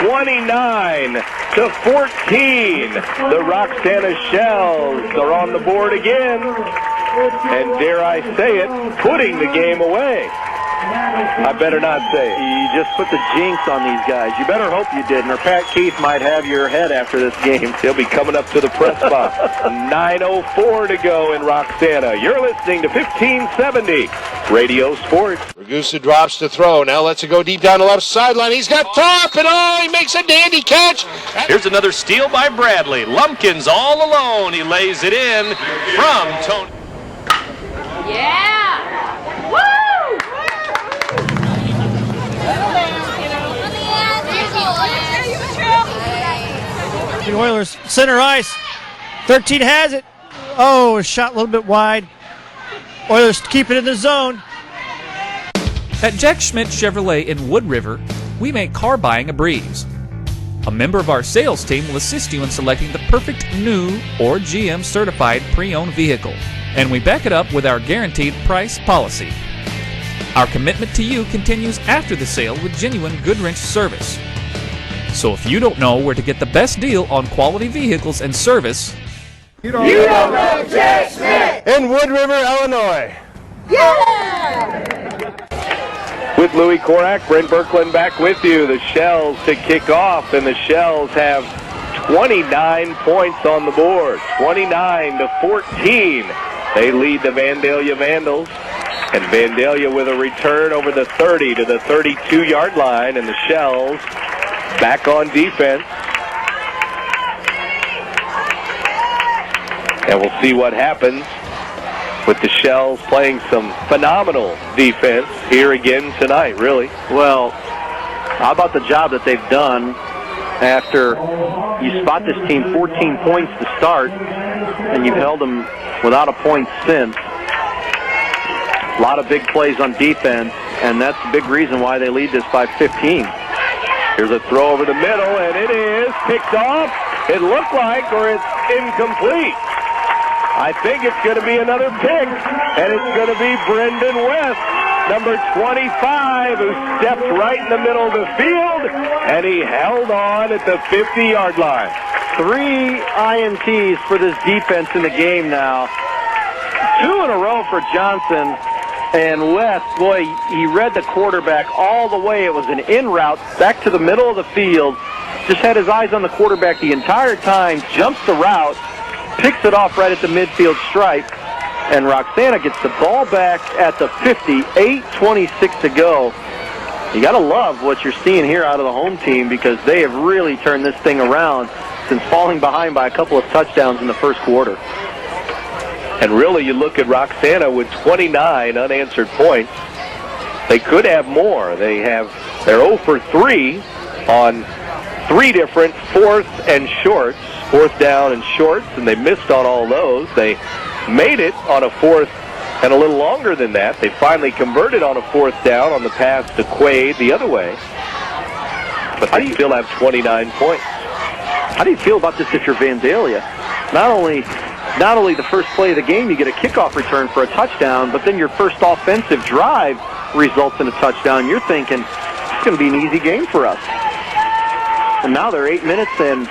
29-14. The Roxana Shells are on the board again. And dare I say it, putting the game away. I better not say it. You just put the jinx on these guys. You better hope you didn't, or Pat Keith might have your head after this game. He'll be coming up to the press box. 9:04 to go in Roxana. You're listening to 1570 Radio Sports. Ragusa drops to throw. Now lets it go deep down the left sideline. He's got top, and he makes a dandy catch. Here's another steal by Bradley. Lumpkins all alone. He lays it in from Tony. Yeah! Woo! The Oilers center ice. 13 has it. Oh, a shot a little bit wide. Oilers keep it in the zone. At Jack Schmidt Chevrolet in Wood River, we make car buying a breeze. A member of our sales team will assist you in selecting the perfect new or GM certified pre-owned vehicle, and we back it up with our guaranteed price policy. Our commitment to you continues after the sale with genuine Goodwrench service. So if you don't know where to get the best deal on quality vehicles and service, You don't know Jack Schmidt! In Wood River, Illinois. Yeah! With Louis Korak, Brent Birkland back with you. The Shells to kick off, and the Shells have 29 points on the board. 29-14. They lead the Vandalia Vandals. And Vandalia with a return over the 30 to the 32-yard line, and the Shells back on defense. And we'll see what happens with the Shells playing some phenomenal defense here again tonight, really. Well, how about the job that they've done after you spot this team 14 points to start, and you've held them without a point since. A lot of big plays on defense, and that's a big reason why they lead this by 15. Here's a throw over the middle, and it is picked off. It looked like, or it's incomplete. I think it's going to be another pick, and it's going to be Brendan West, number 25, who stepped right in the middle of the field, and he held on at the 50-yard line. 3 INTs for this defense in the game now. 2 in a row for Johnson. And West, boy, he read the quarterback all the way. It was an in route back to the middle of the field. Just had his eyes on the quarterback the entire time, jumps the route, picks it off right at the midfield stripe, and Roxana gets the ball back at the 50, 8:26 to go. You got to love what you're seeing here out of the home team, because they have really turned this thing around since falling behind by a couple of touchdowns in the first quarter. And really, you look at Roxana with 29 unanswered points. They could have more. They're 0 for 3 on 3 different fourth down and shorts, and they missed on all those. They made it on a fourth and a little longer than that. They finally converted on a 4th down on the pass to Quaid the other way. But they still have 29 points. How do you feel about this if you're Vandalia? Not only the first play of the game, you get a kickoff return for a touchdown, but then your first offensive drive results in a touchdown. You're thinking, it's going to be an easy game for us. And now they're 8 minutes and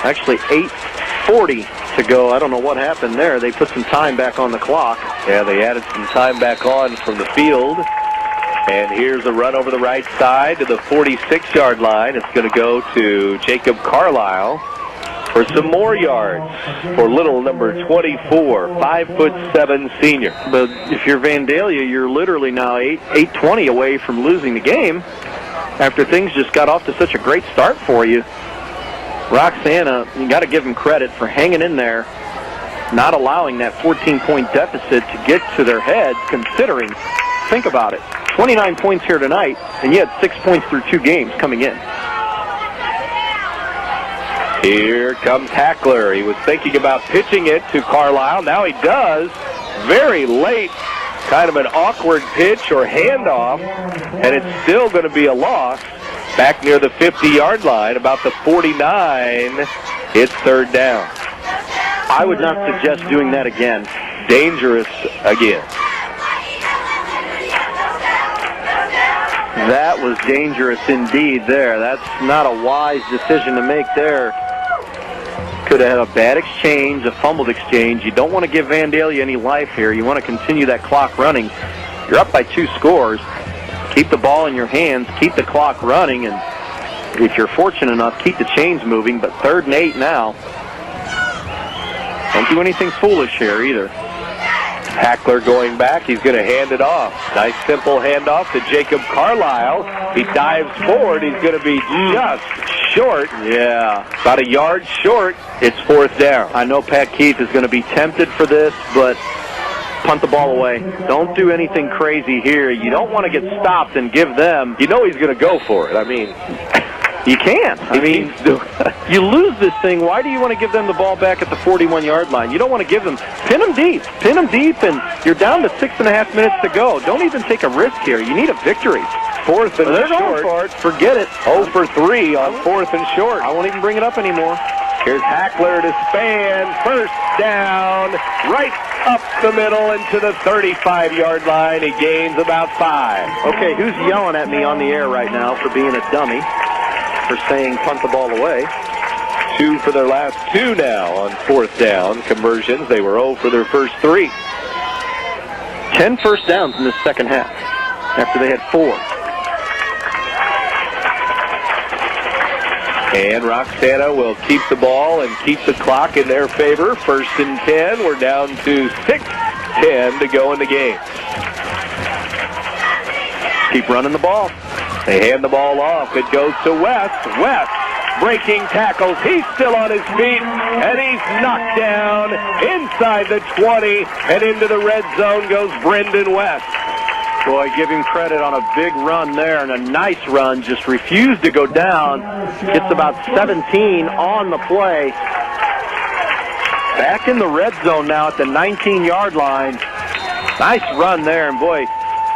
actually 8:40 to go. I don't know what happened there. They put some time back on the clock. Yeah, they added some time back on from the field. And here's a run over the right side to the 46-yard line. It's going to go to Jacob Carlisle for some more yards for little number 24, 5'7" senior. But if you're Vandalia, you're literally now 8:20 away from losing the game after things just got off to such a great start for you. Roxana, you got to give them credit for hanging in there, not allowing that 14-point deficit to get to their heads, considering, think about it, 29 points here tonight, and you had 6 points through 2 games coming in. Here comes Hackler. He was thinking about pitching it to Carlisle. Now he does. Very late. Kind of an awkward pitch or handoff. And it's still going to be a loss. Back near the 50-yard line, about the 49. It's 3rd down. I would not suggest doing that again. Dangerous again. That was dangerous indeed there. That's not a wise decision to make there. Could have had a bad exchange, a fumbled exchange. You don't want to give Vandalia any life here. You want to continue that clock running. You're up by 2 scores. Keep the ball in your hands, keep the clock running, and if you're fortunate enough, keep the chains moving. But 3rd and 8 now. Don't do anything foolish here either. Hackler going back. He's going to hand it off. Nice simple handoff to Jacob Carlisle. He dives forward. He's going to be just short. Yeah. About a yard short. It's 4th down. I know Pat Keith is going to be tempted for this, but punt the ball away. Don't do anything crazy here. You don't want to get stopped and give them. You know he's going to go for it. I mean, you can't. I mean, you lose this thing. Why do you want to give them the ball back at the 41-yard line? You don't want to give them. Pin them deep, and you're down to 6.5 minutes to go. Don't even take a risk here. You need a victory. 4th and they're short. Going for it. Forget it. 0 for 3 on 4th and short. I won't even bring it up anymore. Here's Hackler to Span. 1st down, right up the middle into the 35-yard line. He gains about 5. Okay, who's yelling at me on the air right now for being a dummy, for saying punt the ball away? 2 for their last 2 now on 4th down conversions. They were 0 for their first 3. 10 first downs in this second half after they had 4. And Roxana will keep the ball and keep the clock in their favor. 1st and 10. We're down to 6:10 to go in the game. Keep running the ball. They hand the ball off. It goes to West. West breaking tackles. He's still on his feet, and he's knocked down inside the 20, and into the red zone goes Brendan West. Boy, give him credit on a big run there, and a nice run. Just refused to go down. Gets about 17 on the play. Back in the red zone now at the 19-yard line. Nice run there, and boy,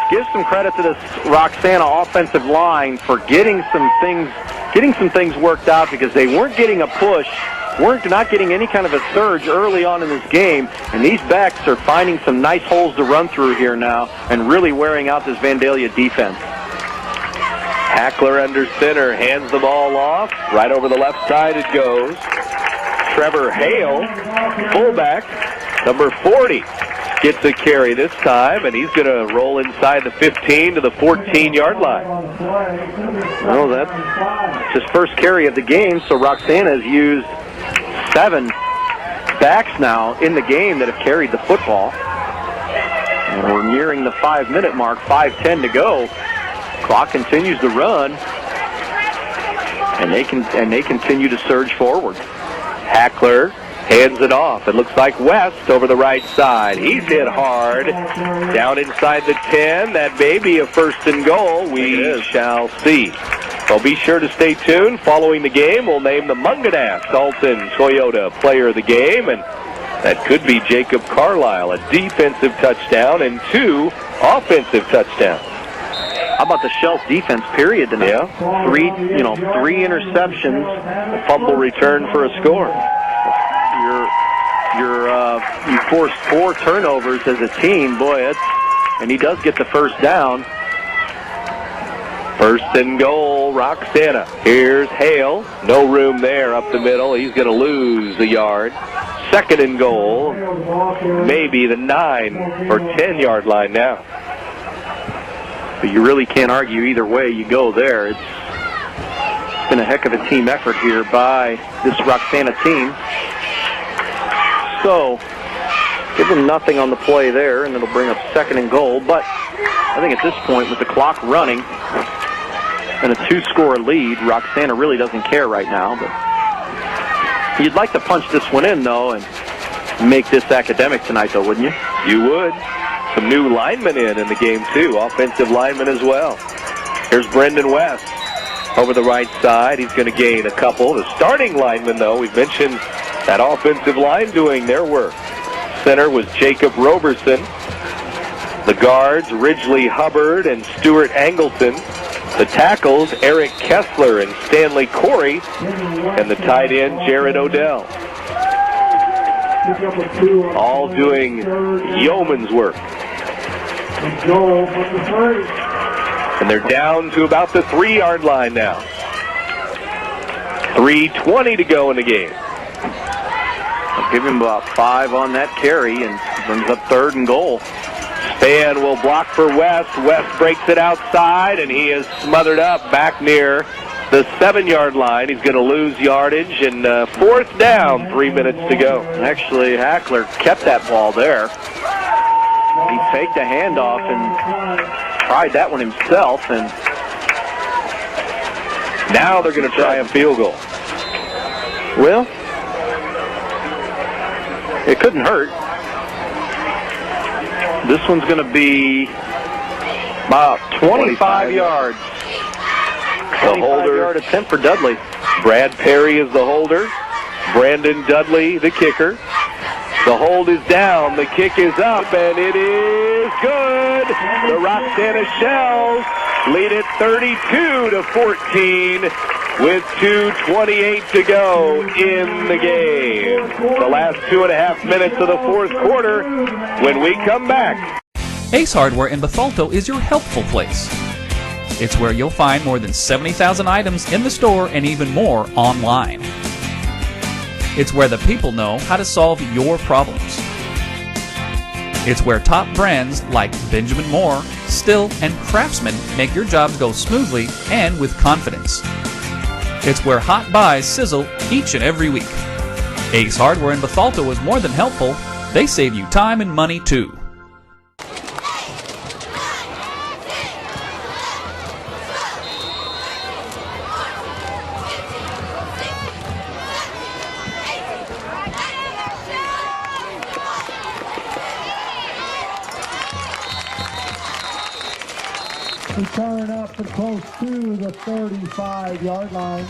give some credit to this Roxana offensive line for getting some things worked out, because they weren't getting a push, not getting any kind of a surge early on in this game, and these backs are finding some nice holes to run through here now and really wearing out this Vandalia defense. Hackler under center, hands the ball off. Right over the left side it goes. Trevor Hale, fullback, number 40, gets a carry this time, and he's going to roll inside the 15 to the 14-yard line. Well, that's his first carry of the game, so Roxana has used 7 backs now in the game that have carried the football. And we're nearing the 5-minute mark, 5:10 to go. Clock continues to run, and they continue to surge forward. Hackler hands it off. It looks like West over the right side. He's hit hard. Down inside the 10. That may be a first and goal. We shall see. Well, be sure to stay tuned. Following the game, we'll name the Munganast Alton Toyota Player of the Game, and that could be Jacob Carlisle, a defensive touchdown and 2 offensive touchdowns. How about the Shells defense period tonight? Yeah. 3 interceptions, a fumble return for a score. You forced 4 turnovers as a team, boy, and he does get the first down. First and goal, Roxana. Here's Hale. No room there up the middle. He's going to lose a yard. Second and goal, maybe the 9 or 10-yard line now. But you really can't argue either way you go there. It's been a heck of a team effort here by this Roxana team. So, give them nothing on the play there, and it'll bring up second and goal. But I think at this point, with the clock running and a 2-score lead, Roxana really doesn't care right now. But you'd like to punch this one in, though, and make this academic tonight, though, wouldn't you? You would. Some new linemen in the game, too. Offensive linemen as well. Here's Brendan West over the right side. He's going to gain a couple. The starting linemen, though, we've mentioned that offensive line doing their work. Center was Jacob Roberson. The guards, Ridgely Hubbard and Stuart Angleton. The tackles, Eric Kessler and Stanley Corey. And the tight end, Jared Odell. All doing yeoman's work. And they're down to about the 3-yard line now. 3:20 to go in the game. I'll give him about 5 on that carry and brings up third and goal. Span will block for West. West breaks it outside, and he is smothered up back near the 7-yard line. He's going to lose yardage, and 4th down, 3 minutes to go. Actually, Hackler kept that ball there. He faked a handoff and tried that one himself, and now they're going to try a field goal. Well, it couldn't hurt. This one's going to be about 25 yards. The holder, 25-yard attempt for Dudley. Brad Perry is the holder. Brandon Dudley, the kicker. The hold is down. The kick is up, and it is good. The Roxana Shells lead it 32-14 with 2:28 to go in the game. The last 2.5 minutes of the 4th quarter. When we come back, Ace Hardware in Bethalto is your helpful place. It's where you'll find more than 70,000 items in the store and even more online. It's where the people know how to solve your problems. It's where top brands like Benjamin Moore, Still, and Craftsman make your jobs go smoothly and with confidence. It's where hot buys sizzle each and every week. Ace Hardware in Bethalto is more than helpful. They save you time and money too. Return up and close to the 35-yard line.